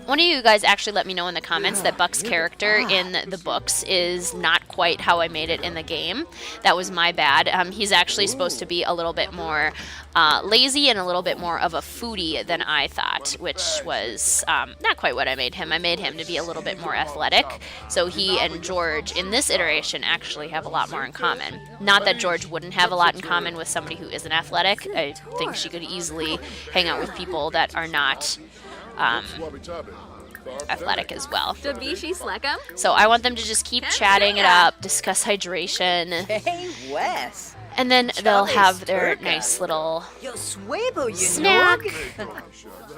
One of you guys actually let me know in the comments that Buck's character in the books is not quite how I made it in the game. That was my bad. He's actually supposed to be a little bit more lazy and a little bit more of a foodie than I thought, which was not quite what I made him. I made him to be a little bit more athletic. So he and George in this iteration actually have a lot more in common. Not that George wouldn't have a lot in common with somebody who isn't athletic. I think she could easily hang out with people that are not athletic as well. So I want them to just keep chatting it up, discuss hydration, Hey, Wes. and then they'll have their nice little Yo, Suebo, you snack. know?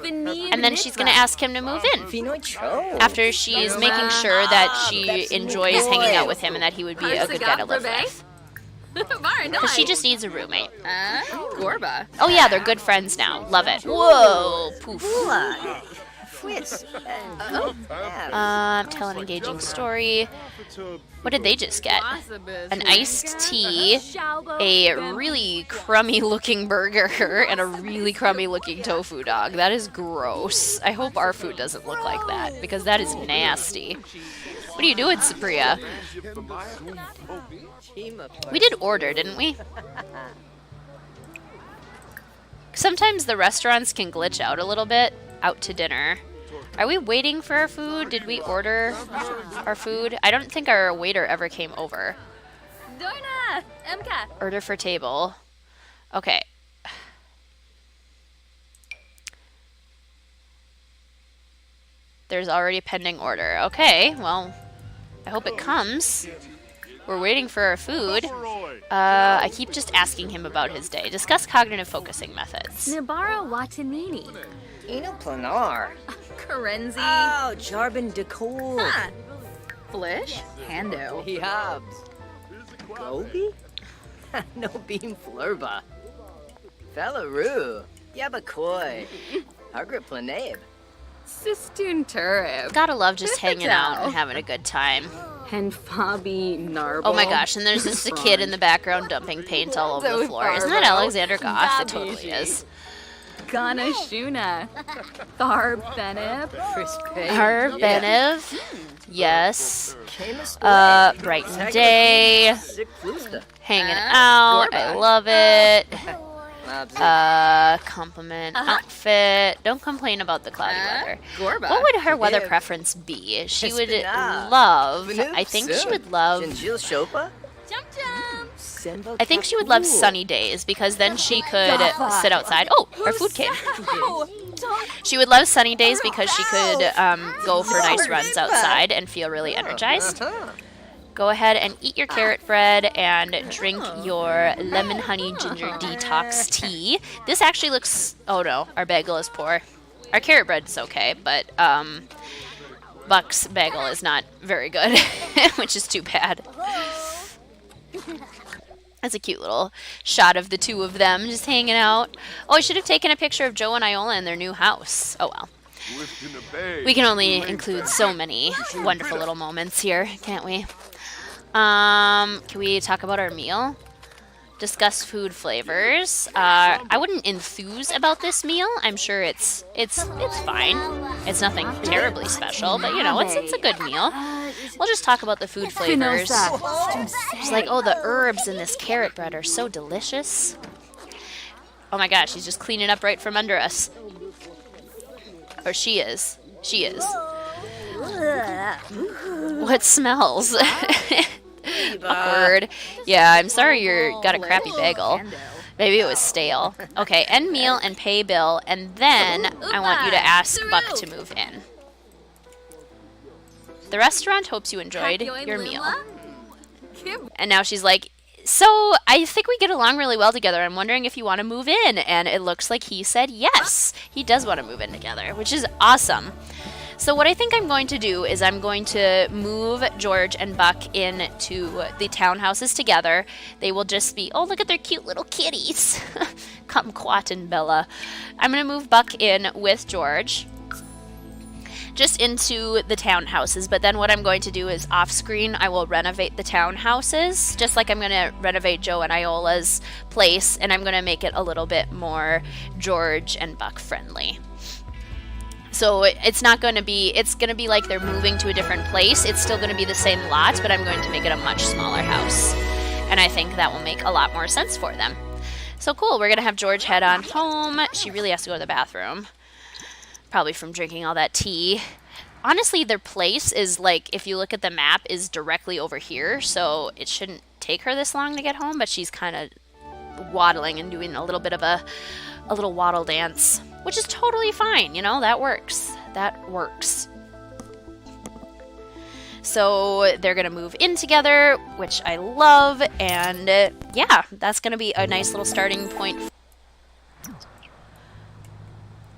And then she's going to ask him to move in. Fino Cho. After she's making sure that she enjoys hanging out with him and that he would be a good guy to live with. Because she just needs a roommate. Gorba. Oh yeah, they're good friends now. Love it. Whoa, poof. Tell an engaging story. What did they just get? An iced tea, a really crummy looking burger, and a really crummy looking tofu dog. That is gross. I hope our food doesn't look like that, because that is nasty. What are you doing, Supriya? We did order, didn't we? Sometimes the restaurants can glitch out a little bit. Out to dinner. Are we waiting for our food? Did we order our food? I don't think our waiter ever came over. Order for table. Okay. There's already a pending order. Okay, well, I hope it comes. We're waiting for our food. I keep just asking him about his day. Discuss cognitive focusing methods. Nabara Watanini. Eno Planar. Karenzi. Oh, Jarbin Decor. Flish. Hando. Yabs. Gobi? No beam flurba. Fellaroo. Yabakoi. Hargrit Planabe. Sistun Turib. Gotta love just hanging out and having a good time. And Fabi Narble. Oh my gosh, and there's just a kid in the background dumping paint all over the floor. Isn't that Alexander Goff? It totally is. Gana Shuna. Tharb Benib. Her, Benev. Yes. Brighton Day. Hanging out. I love it. Compliment outfit. Don't complain about the cloudy weather. Gorba. What would her weather preference be? She would love, I think she would love, I think she would love sunny days because then she could sit outside. Oh, our food came. She would love sunny days because she could go for nice runs outside and feel really energized. Go ahead and eat your carrot bread and drink your lemon honey ginger detox tea. This actually looks, oh no, our bagel is poor. Our carrot bread is okay, but Buck's bagel is not very good, which is too bad. That's a cute little shot of the two of them just hanging out. Oh, I should have taken a picture of Joe and Iola in their new house. Oh well. We can only include so many wonderful little moments here, can't we? Can we talk about our meal? Discuss food flavors. I wouldn't enthuse about this meal. I'm sure it's fine. It's nothing terribly special, but you know, it's a good meal. We'll just talk about the food flavors. It's like, oh, the herbs in this carrot bread are so delicious. Oh my gosh, she's just cleaning up right from under us. Or she is. She is. What smells? Awkward. Yeah, I'm sorry you got a crappy bagel. Maybe it was stale. Okay, end meal and pay bill, and then I want you to ask Buck to move in. The restaurant hopes you enjoyed your meal. And now she's like, so I think we get along really well together. I'm wondering if you want to move in. And it looks like he said yes. He does want to move in together, which is awesome. So what I think I'm going to do is I'm going to move George and Buck into the townhouses together. They will just be, oh, look at their cute little kitties. Kumquat and Bella. I'm going to move Buck in with George, just into the townhouses. But then what I'm going to do is off screen, I will renovate the townhouses, just like I'm going to renovate Joe and Iola's place, and I'm going to make it a little bit more George and Buck friendly. So it's not going to be, it's going to be like they're moving to a different place. It's still going to be the same lot, but I'm going to make it a much smaller house. And I think that will make a lot more sense for them. So cool, we're going to have George head on home. She really has to go to the bathroom. Probably from drinking all that tea. Honestly, their place is like, if you look at the map, is directly over here. So it shouldn't take her this long to get home, but she's kind of waddling and doing a little bit of a little waddle dance, which is totally fine. You know, that works. That works. So they're going to move in together, which I love. And yeah, that's going to be a nice little starting point.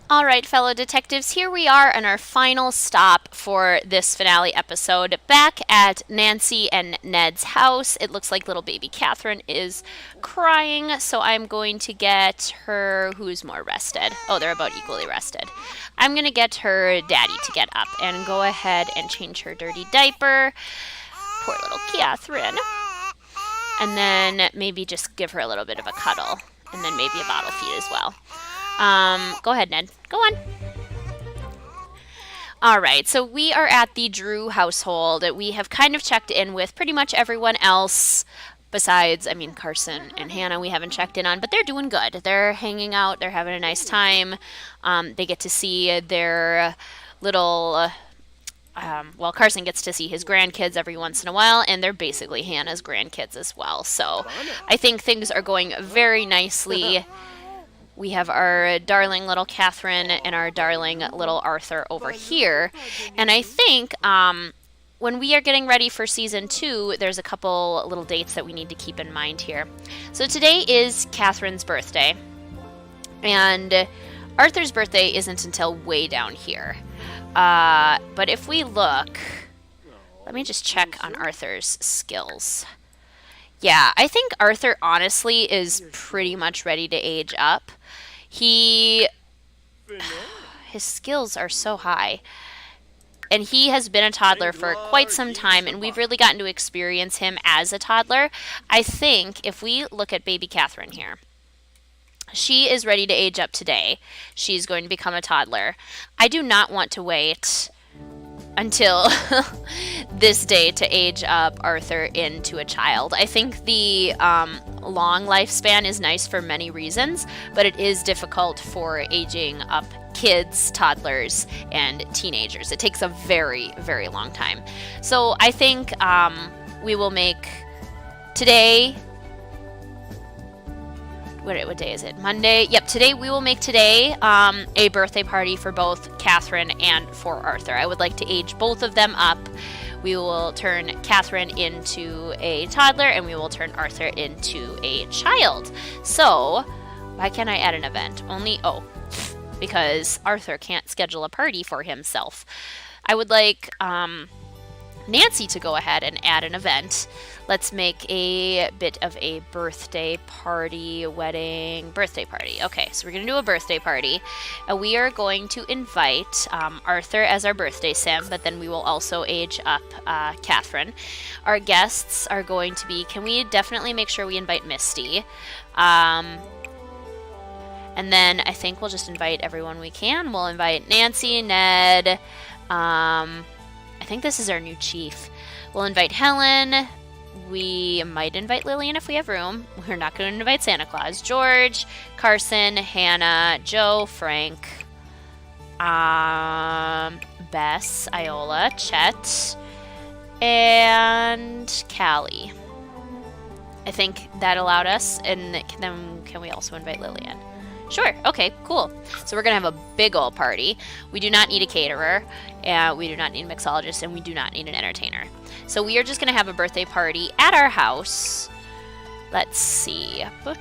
All right, fellow detectives, here we are on our final stop for this finale episode, back at Nancy and Ned's house. It looks like little baby Catherine is crying, so I'm going to get her, who's more rested? Oh, they're about equally rested. I'm going to get her daddy to get up and go ahead and change her dirty diaper. Poor little Catherine. And then maybe just give her a little bit of a cuddle, and then maybe a bottle feed as well. Go ahead, Ned. Go on. All right, so we are at the Drew household. We have kind of checked in with pretty much everyone else besides, I mean, Carson and Hannah we haven't checked in on, but they're doing good. They're hanging out. They're having a nice time. They get to see their little... well, Carson gets to see his grandkids every once in a while, and they're basically Hannah's grandkids as well. So I think things are going very nicely. We have our darling little Catherine and our darling little Arthur over here. And I think when we are getting ready for season 2, there's a couple little dates that we need to keep in mind here. So today is Catherine's birthday. And Arthur's birthday isn't until way down here. But if we look, let me just check on Arthur's skills. Yeah, I think Arthur honestly is pretty much ready to age up. His skills are so high. And he has been a toddler for quite some time, and we've really gotten to experience him as a toddler. I think if we look at baby Catherine here, she is ready to age up today. She's going to become a toddler. I do not want to wait until this day to age up Arthur into a child. I think the long lifespan is nice for many reasons, but it is difficult for aging up kids, toddlers, and teenagers. It takes a very, very long time. So I think we will make today... What day is it? Monday? Yep, today we will make today a birthday party for both Catherine and for Arthur. I would like to age both of them up. We will turn Catherine into a toddler, and we will turn Arthur into a child. So, why can't I add an event? Because Arthur can't schedule a party for himself. I would like Nancy to go ahead and add an event. Let's make a bit of a birthday party, birthday party. Okay, so we're going to do a birthday party. And we are going to invite Arthur as our birthday sim, but then we will also age up Catherine. Our guests are going to be, can we definitely make sure we invite Misty? And then I think we'll just invite everyone we can. We'll invite Nancy, Ned. I think this is our new chief. We'll invite Helen. We might invite Lillian if we have room. We're not going to invite Santa Claus. George, Carson, Hannah, Joe, Frank, Bess, Iola, Chet, and Callie. I think that allowed us. And then can we also invite Lillian? Sure. Okay, cool. So we're going to have a big old party. We do not need a caterer. We do not need a mixologist. And we do not need an entertainer. So we are just going to have a birthday party at our house. Let's see. The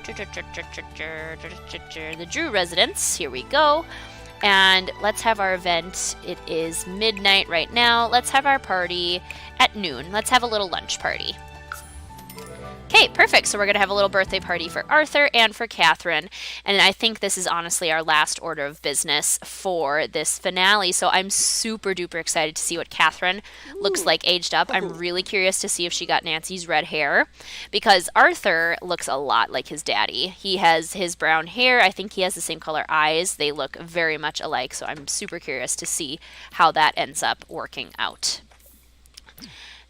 Drew residence. Here we go. And let's have our event. It is midnight right now. Let's have our party at noon. Let's have a little lunch party. Okay, perfect. So we're going to have a little birthday party for Arthur and for Catherine. And I think this is honestly our last order of business for this finale. So I'm super duper excited to see what Catherine looks like aged up. I'm really curious to see if she got Nancy's red hair, because Arthur looks a lot like his daddy. He has his brown hair. I think he has the same color eyes. They look very much alike. So I'm super curious to see how that ends up working out.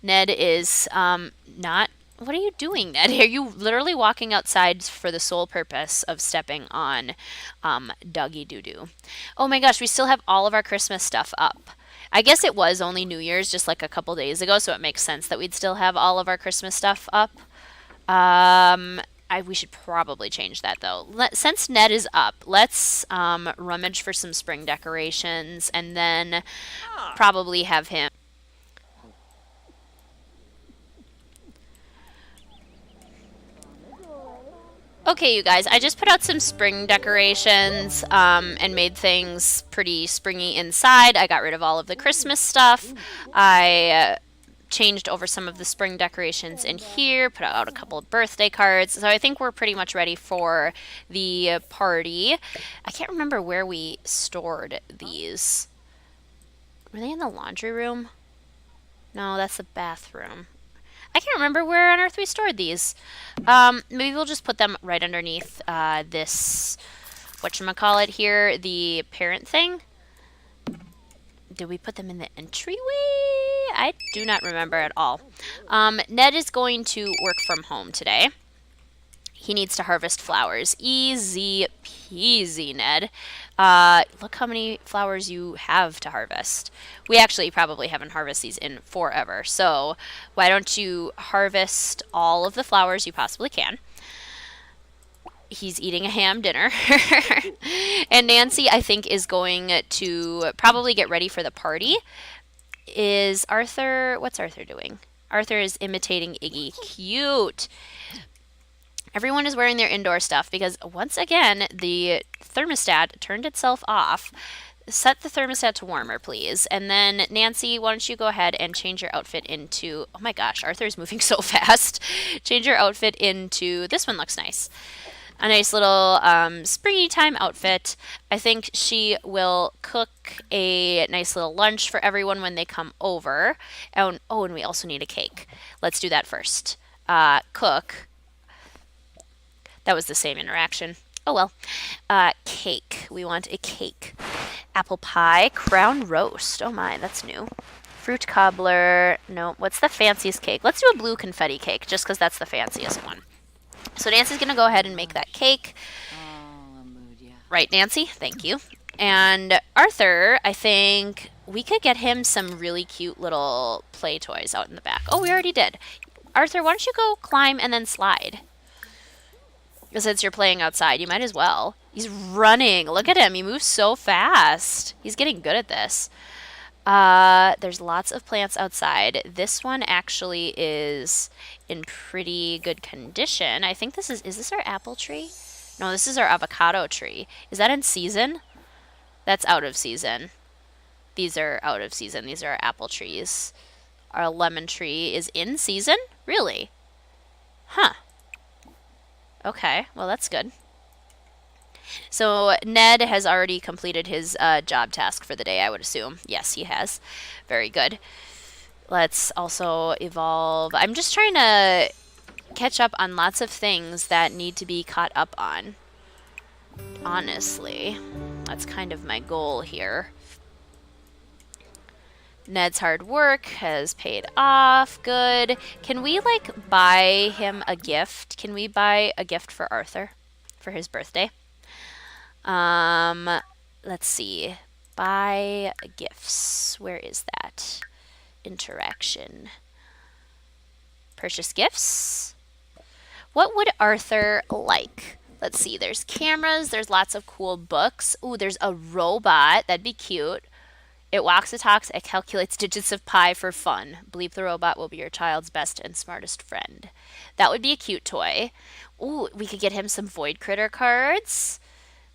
Ned is not... What are you doing, Ned? Are you literally walking outside for the sole purpose of stepping on Doggy Doo-Doo? Oh my gosh, we still have all of our Christmas stuff up. I guess it was only New Year's just like a couple days ago, so it makes sense that we'd still have all of our Christmas stuff up. We should probably change that though. Since Ned is up, let's rummage for some spring decorations and then probably have him. Okay, you guys, I just put out some spring decorations and made things pretty springy inside. I got rid of all of the Christmas stuff. I changed over some of the spring decorations in here, put out a couple of birthday cards. So I think we're pretty much ready for the party. I can't remember where we stored these. Were they in the laundry room? No, that's the bathroom. I can't remember where on earth we stored these. Maybe we'll just put them right underneath this, whatchamacallit here, the parent thing. Did we put them in the entryway? I do not remember at all. Ned is going to work from home today. He needs to harvest flowers. Easy peasy, Ned. Look how many flowers you have to harvest. We actually probably haven't harvested these in forever. So why don't you harvest all of the flowers you possibly can. He's eating a ham dinner. And Nancy, I think, is going to probably get ready for the party. Is Arthur... What's Arthur doing? Arthur is imitating Iggy. Cute. Everyone is wearing their indoor stuff because, once again, the thermostat turned itself off. Set the thermostat to warmer, please. And then, Nancy, why don't you go ahead and change your outfit into... Oh my gosh, Arthur's moving so fast. Change your outfit into... This one looks nice. A nice little springy time outfit. I think she will cook a nice little lunch for everyone when they come over. And we also need a cake. Let's do that first. Cook... That was the same interaction. Oh well. Cake. We want a cake. Apple pie. Crown roast. Oh my, that's new. Fruit cobbler. No, what's the fanciest cake? Let's do a blue confetti cake, just because that's the fanciest one. So Nancy's going to go ahead and make that cake. Right, Nancy? Thank you. And Arthur, I think we could get him some really cute little play toys out in the back. Oh, we already did. Arthur, why don't you go climb and then slide? Since you're playing outside, you might as well. He's running. Look at him. He moves so fast. He's getting good at this. There's lots of plants outside. This one actually is in pretty good condition. I think is this our apple tree? No, this is our avocado tree. Is that in season? That's out of season. These are out of season. These are our apple trees. Our lemon tree is in season? Really? Huh. Okay, well that's good. So Ned has already completed his job task for the day, I would assume. Yes, he has. Very good. Let's also evolve. I'm just trying to catch up on lots of things that need to be caught up on. Honestly, that's kind of my goal here. Ned's hard work has paid off. Good. Can we, like, buy him a gift? Can we buy a gift for Arthur for his birthday? Let's see. Buy gifts. Where is that? Interaction. Purchase gifts. What would Arthur like? Let's see. There's cameras. There's lots of cool books. Ooh, there's a robot. That'd be cute. It walks, it talks, it calculates digits of pi for fun. Bleep the robot will be your child's best and smartest friend. That would be a cute toy. Ooh, we could get him some Void Critter cards.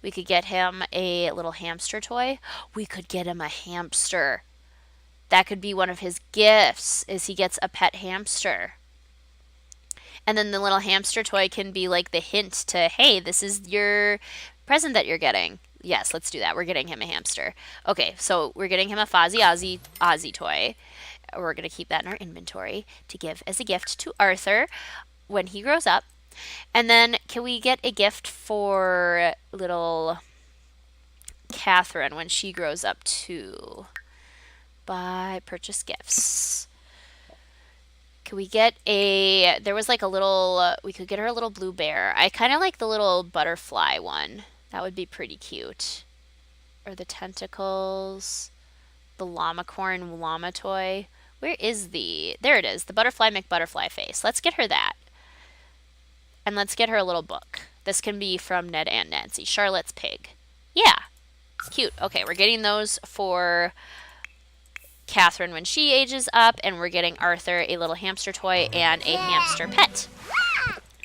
We could get him a little hamster toy. We could get him a hamster. That could be one of his gifts, is he gets a pet hamster. And then the little hamster toy can be like the hint to, hey, this is your present that you're getting. Yes, let's do that. We're getting him a hamster. Okay, so we're getting him a Fozzie Ozzy toy. We're going to keep that in our inventory to give as a gift to Arthur when he grows up. And then can we get a gift for little Catherine when she grows up too? Buy, purchase gifts. Can we get there was like a little, we could get her a little blue bear. I kind of like the little butterfly one. That would be pretty cute. Or the tentacles. The llamacorn llama toy. Where is there it is, the butterfly McButterfly face. Let's get her that. And let's get her a little book. This can be from Ned and Nancy. Charlotte's Pig. Yeah, it's cute. Okay, we're getting those for Catherine when she ages up, and we're getting Arthur a little hamster toy and a hamster pet.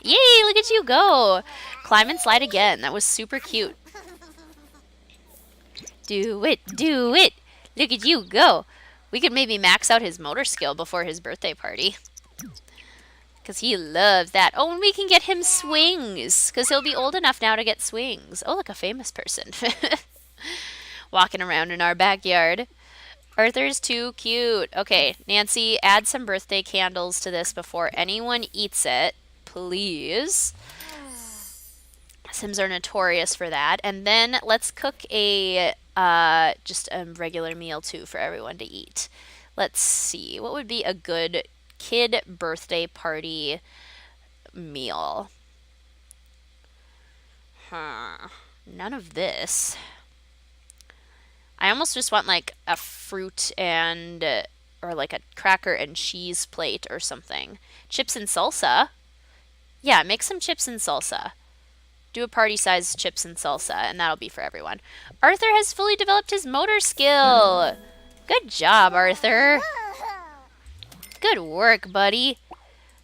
Yay, look at you go. Climb and slide again. That was super cute. Do it, do it. Look at you go. We could maybe max out his motor skill before his birthday party. Because he loves that. Oh, and we can get him swings. Because he'll be old enough now to get swings. Oh, look, a famous person. Walking around in our backyard. Arthur's too cute. Okay, Nancy, add some birthday candles to this before anyone eats it. Please. Sims are notorious for that. And then let's cook just a regular meal too for everyone to eat. Let's see. What would be a good kid birthday party meal? None of this. I almost just want like a fruit and or like a cracker and cheese plate or something. Chips and salsa. Yeah, make some chips and salsa. Do a party-sized chips and salsa, and that'll be for everyone. Arthur has fully developed his motor skill. Good job, Arthur. Good work, buddy.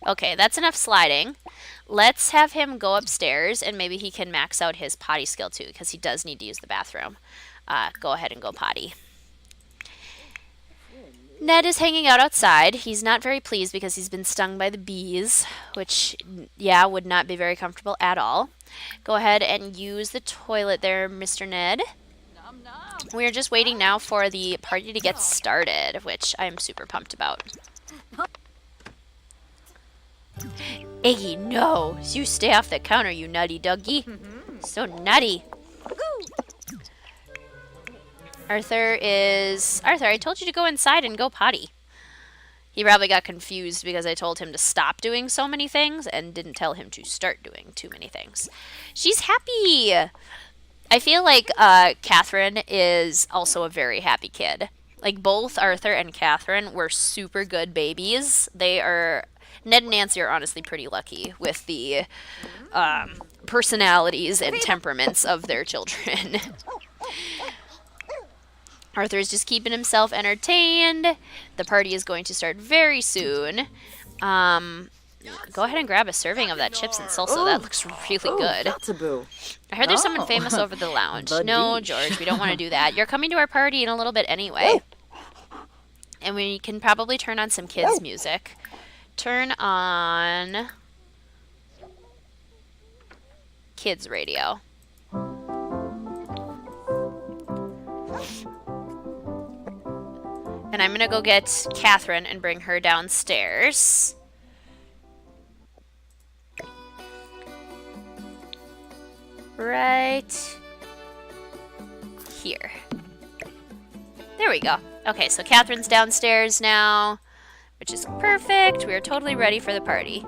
Okay, that's enough sliding. Let's have him go upstairs, and maybe he can max out his potty skill too, because he does need to use the bathroom. Go ahead and go potty. Ned is hanging out outside. He's not very pleased because he's been stung by the bees, which, yeah, would not be very comfortable at all. Go ahead and use the toilet there, Mr. Ned. We're just waiting now for the party to get started, which I'm super pumped about. Iggy, no! You stay off the counter, you nutty doggy. So nutty. Arthur, I told you to go inside and go potty. He probably got confused because I told him to stop doing so many things and didn't tell him to start doing too many things. She's happy! I feel like Catherine is also a very happy kid. Like, both Arthur and Catherine were super good babies. Ned and Nancy are honestly pretty lucky with the personalities and temperaments of their children. Arthur's just keeping himself entertained. The party is going to start very soon. Go ahead and grab a serving of that chips and salsa. That looks really good. I heard there's someone famous over the lounge. No, George, we don't want to do that. You're coming to our party in a little bit anyway. And we can probably turn on some kids' music. Turn on kids' radio. And I'm going to go get Catherine and bring her downstairs. Right here. There we go. Okay, so Catherine's downstairs now, which is perfect. We are totally ready for the party.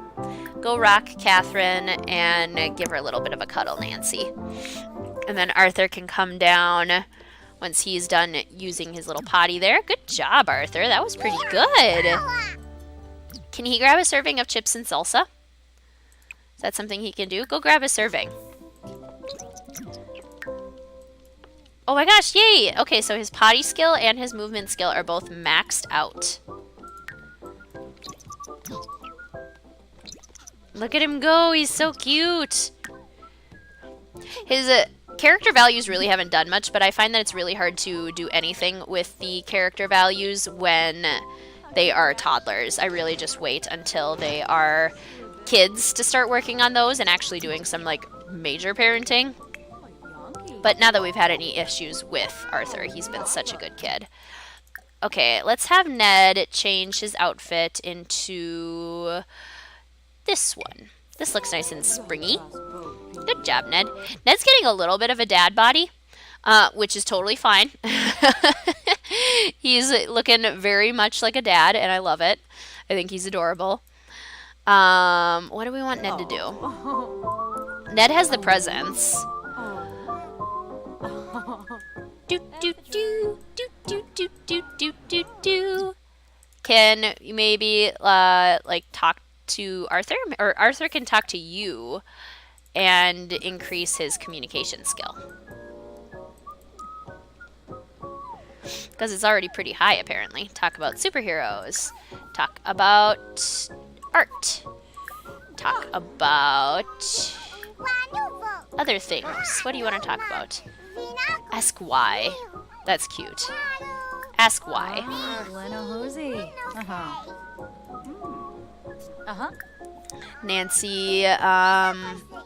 Go rock Catherine and give her a little bit of a cuddle, Nancy. And then Arthur can come down once he's done using his little potty there. Good job, Arthur. That was pretty good. Can he grab a serving of chips and salsa? Is that something he can do? Go grab a serving. Oh my gosh, yay! Okay, so his potty skill and his movement skill are both maxed out. Look at him go, he's so cute. His character values really haven't done much, but I find that it's really hard to do anything with the character values when they are toddlers. I really just wait until they are kids to start working on those and actually doing some like major parenting. But now that we've had any issues with Arthur, he's been such a good kid. Okay, let's have Ned change his outfit into this one. This looks nice and springy. Good job, Ned. Ned's getting a little bit of a dad body, which is totally fine. He's looking very much like a dad, and I love it. I think he's adorable. What do we want Ned to do? Ned has the presents. Do do do do do do do do do do. Can you maybe like talk to Arthur, or Arthur can talk to you and increase his communication skill? Because it's already pretty high, apparently. Talk about superheroes. Talk about art. Talk about other things. What do you want to talk about? Ask why. That's cute. Ask why. Nancy,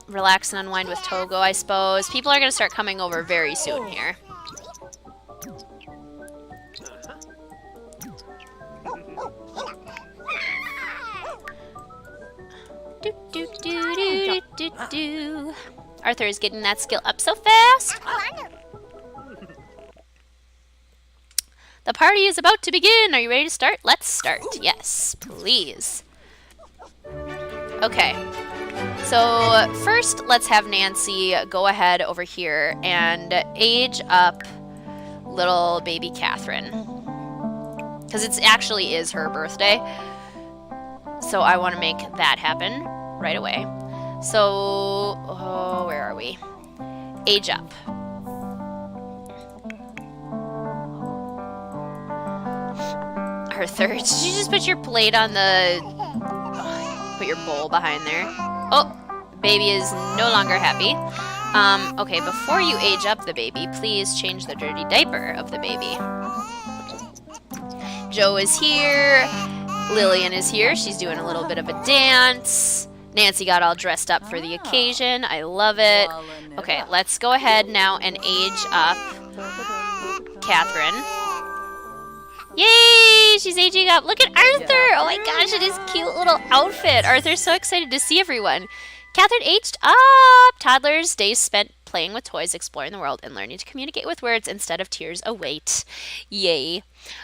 relax and unwind with Togo, I suppose. People are going to start coming over very soon here. Do, do, do, do, do, do. Arthur is getting that skill up so fast. The party is about to begin. Are you ready to start? Let's start. Yes, please. Okay. So first, let's have Nancy go ahead over here and age up little baby Catherine. Because it actually is her birthday. So I want to make that happen right away. So, where are we? Age up. Arthur, did you just put your plate on the... put your bowl behind there? Oh, baby is no longer happy. Okay, before you age up the baby, please change the dirty diaper of the baby. Joe is here. Lillian is here. She's doing a little bit of a dance. Nancy got all dressed up for the occasion. I love it. Okay, let's go ahead now and age up Catherine. Yay! She's aging up. Look at Arthur! Oh my gosh, it is cute little outfit. Arthur's so excited to see everyone. Catherine aged up! Toddlers' days spent playing with toys, exploring the world, and learning to communicate with words instead of tears await. Yay.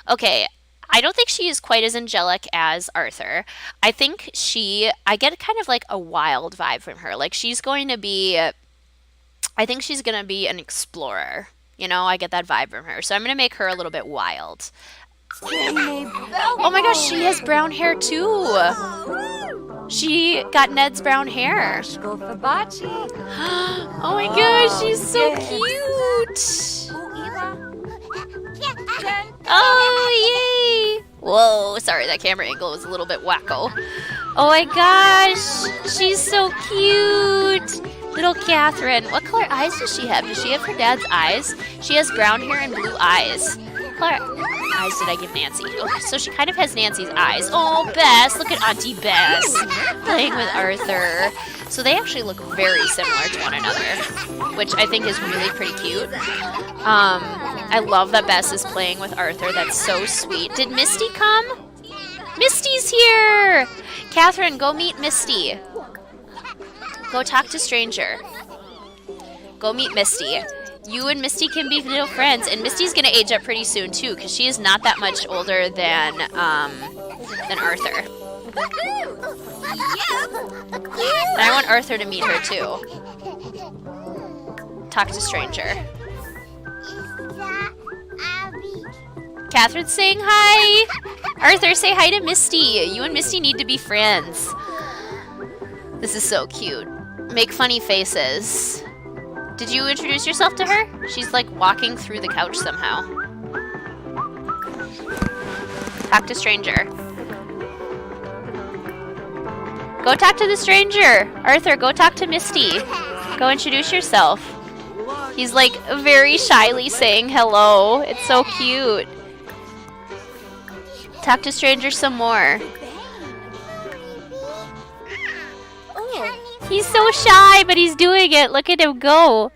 Okay, I don't think she is quite as angelic as Arthur. I think I get kind of like a wild vibe from her. Like she's going to be, I think she's going to be an explorer. You know, I get that vibe from her. So I'm going to make her a little bit wild. Oh my gosh, she has brown hair too. She got Ned's brown hair. Oh my gosh, she's so cute. Oh, yay! Whoa, sorry, that camera angle was a little bit wacko. Oh my gosh, she's so cute. Little Catherine. What color eyes does she have? Does she have her dad's eyes? She has brown hair and blue eyes. What color eyes did I give Nancy? Okay, so she kind of has Nancy's eyes. Oh, Bess. Look at Auntie Bess playing with Arthur. So they actually look very similar to one another, which I think is really pretty cute. I love that Bess is playing with Arthur. That's so sweet. Did Misty come? Misty's here! Catherine, go meet Misty. Go talk to stranger. Go meet Misty. You and Misty can be little friends, and Misty's gonna age up pretty soon too, because she is not that much older than Arthur. And I want Arthur to meet her too. Talk to stranger. Catherine's saying hi. Arthur, say hi to Misty. You and Misty need to be friends. This is so cute. Make funny faces. Did you introduce yourself to her? She's like walking through the couch somehow. Talk to stranger. Go talk to the stranger. Arthur, go talk to Misty. Go introduce yourself. He's like very shyly saying hello. It's so cute. Talk to strangers some more. He's so shy, but he's doing it. Look at him go.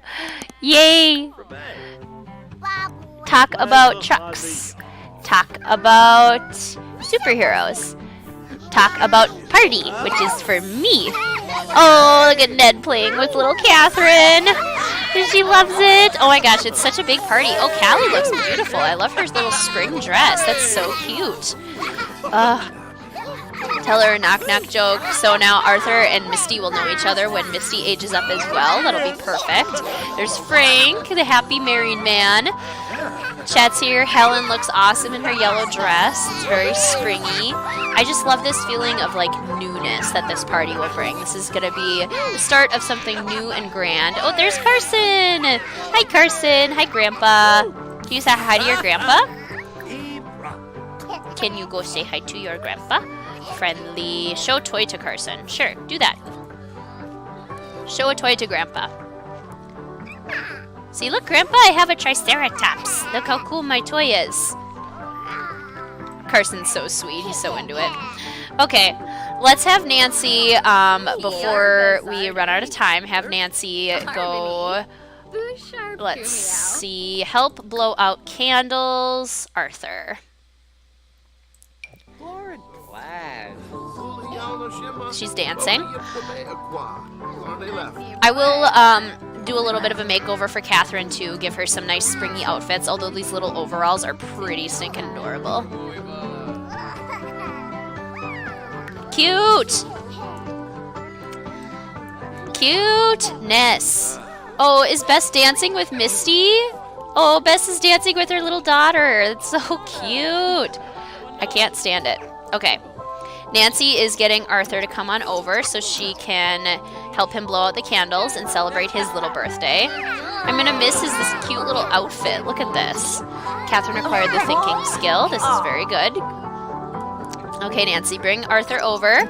Yay. Talk about trucks. Talk about superheroes. Talk about party, which is for me. Oh, look at Ned playing with little Catherine. She loves it. Oh my gosh, it's such a big party. Oh, Callie looks beautiful. I love her little spring dress. That's so cute. Tell her a knock-knock joke. So now Arthur and Misty will know each other when Misty ages up as well. That'll be perfect. There's Frank, the happy married man. Chat's here. Helen looks awesome in her yellow dress. It's very springy. I just love this feeling of like newness that this party will bring. This is going to be the start of something new and grand. Oh, there's Carson. Hi, Carson. Hi, Grandpa. Can you say hi to your grandpa? Can you go say hi to your grandpa? Friendly. Show toy to Carson. Sure, do that. Show a toy to Grandpa. See, look, Grandpa, I have a Triceratops. Look how cool my toy is. Carson's so sweet. He's so into it. Okay, let's have Nancy, before we run out of time, have Nancy go, let's see, help blow out candles, Arthur. She's dancing. I will do a little bit of a makeover for Catherine too, give her some nice springy outfits, although these little overalls are pretty stinking adorable. Cute! Cuteness. Oh, is Bess dancing with Misty? Oh, Bess is dancing with her little daughter. That's so cute. I can't stand it. Okay. Nancy is getting Arthur to come on over so she can help him blow out the candles and celebrate his little birthday. I'm going to miss this cute little outfit. Look at this. Catherine acquired the thinking skill. This is very good. Okay, Nancy, bring Arthur over.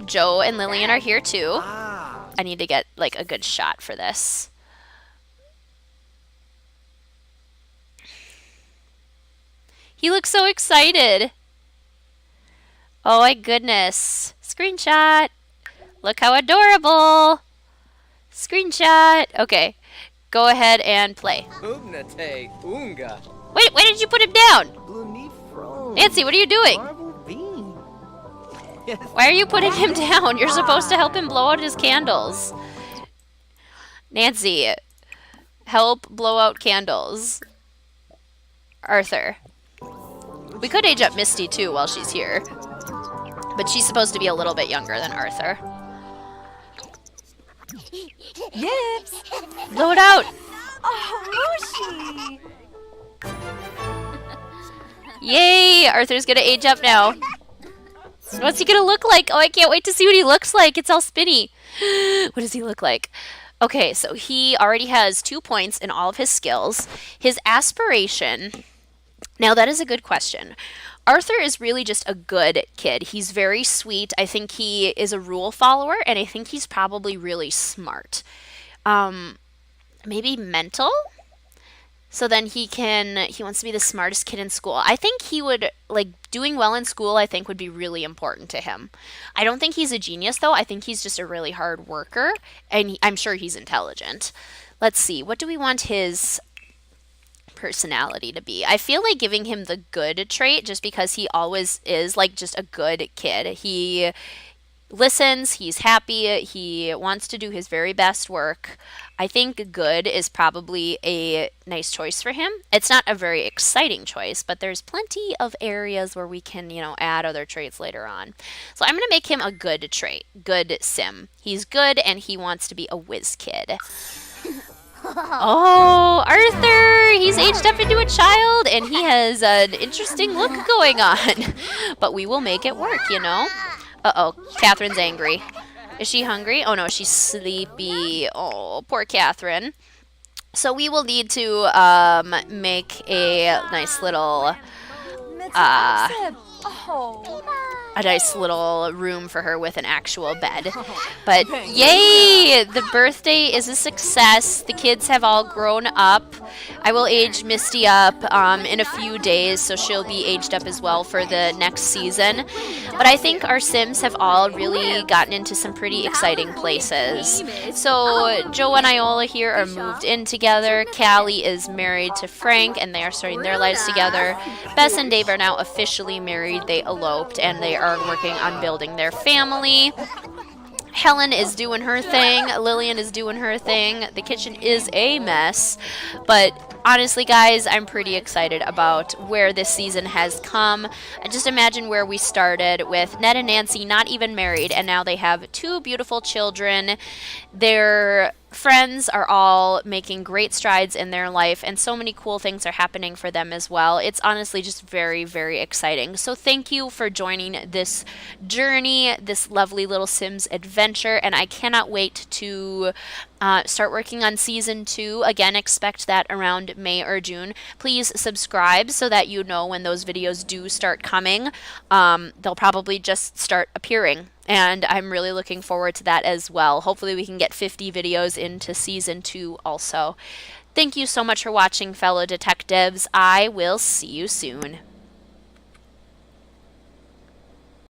Joe and Lillian are here too. I need to get like a good shot for this. He looks so excited. Oh my goodness. Screenshot. Look how adorable. Screenshot. Okay. Go ahead and play. Wait, why did you put him down? Nancy, what are you doing? Why are you putting him down? You're supposed to help him blow out his candles. Nancy, help blow out candles. Arthur. We could age up Misty too while she's here. But she's supposed to be a little bit younger than Arthur. Yips! Blow it out! Oh, Mushi! Yay! Arthur's gonna age up now. What's he gonna look like? Oh, I can't wait to see what he looks like. It's all spinny. What does he look like? Okay, so he already has 2 points in all of his skills. His aspiration... Now, that is a good question. Arthur is really just a good kid. He's very sweet. I think he is a rule follower, and I think he's probably really smart. Maybe mental? So then he wants to be the smartest kid in school. I think he would, like, doing well in school, I think would be really important to him. I don't think he's a genius, though. I think he's just a really hard worker, and I'm sure he's intelligent. Let's see. What do we want his personality to be? I feel like giving him the good trait just because he always is like just a good kid. He listens, he's happy, he wants to do his very best work. I think good is probably a nice choice for him. It's not a very exciting choice, but there's plenty of areas where we can, add other traits later on. So I'm going to make him a good trait, good sim. He's good and he wants to be a whiz kid. Oh, Arthur! He's aged up into a child, and he has an interesting look going on. But we will make it work, Uh-oh, Catherine's angry. Is she hungry? Oh, no, she's sleepy. Oh, poor Catherine. So we will need to make a nice little... a nice little room for her with an actual bed. But yay! The birthday is a success. The kids have all grown up. I will age Misty up in a few days, so she'll be aged up as well for the next season. But I think our Sims have all really gotten into some pretty exciting places. So Joe and Iola here are moved in together. Callie is married to Frank, and they are starting their lives together. Bess and Dave are now officially married. They eloped, and they are working on building their family. Helen is doing her thing. Lillian is doing her thing. The kitchen is a mess. But honestly, guys, I'm pretty excited about where this season has come. And just imagine where we started with Ned and Nancy not even married, and now they have 2 beautiful children. Their friends are all making great strides in their life, and so many cool things are happening for them as well. It's honestly just very, very exciting. So thank you for joining this journey, this lovely little Sims adventure, and I cannot wait to start working on season 2. Again, expect that around May or June. Please subscribe so that you know when those videos do start coming. They'll probably just start appearing, and I'm really looking forward to that as well. Hopefully we can get 50 videos into season 2 also. Thank you so much for watching, fellow detectives. I will see you soon.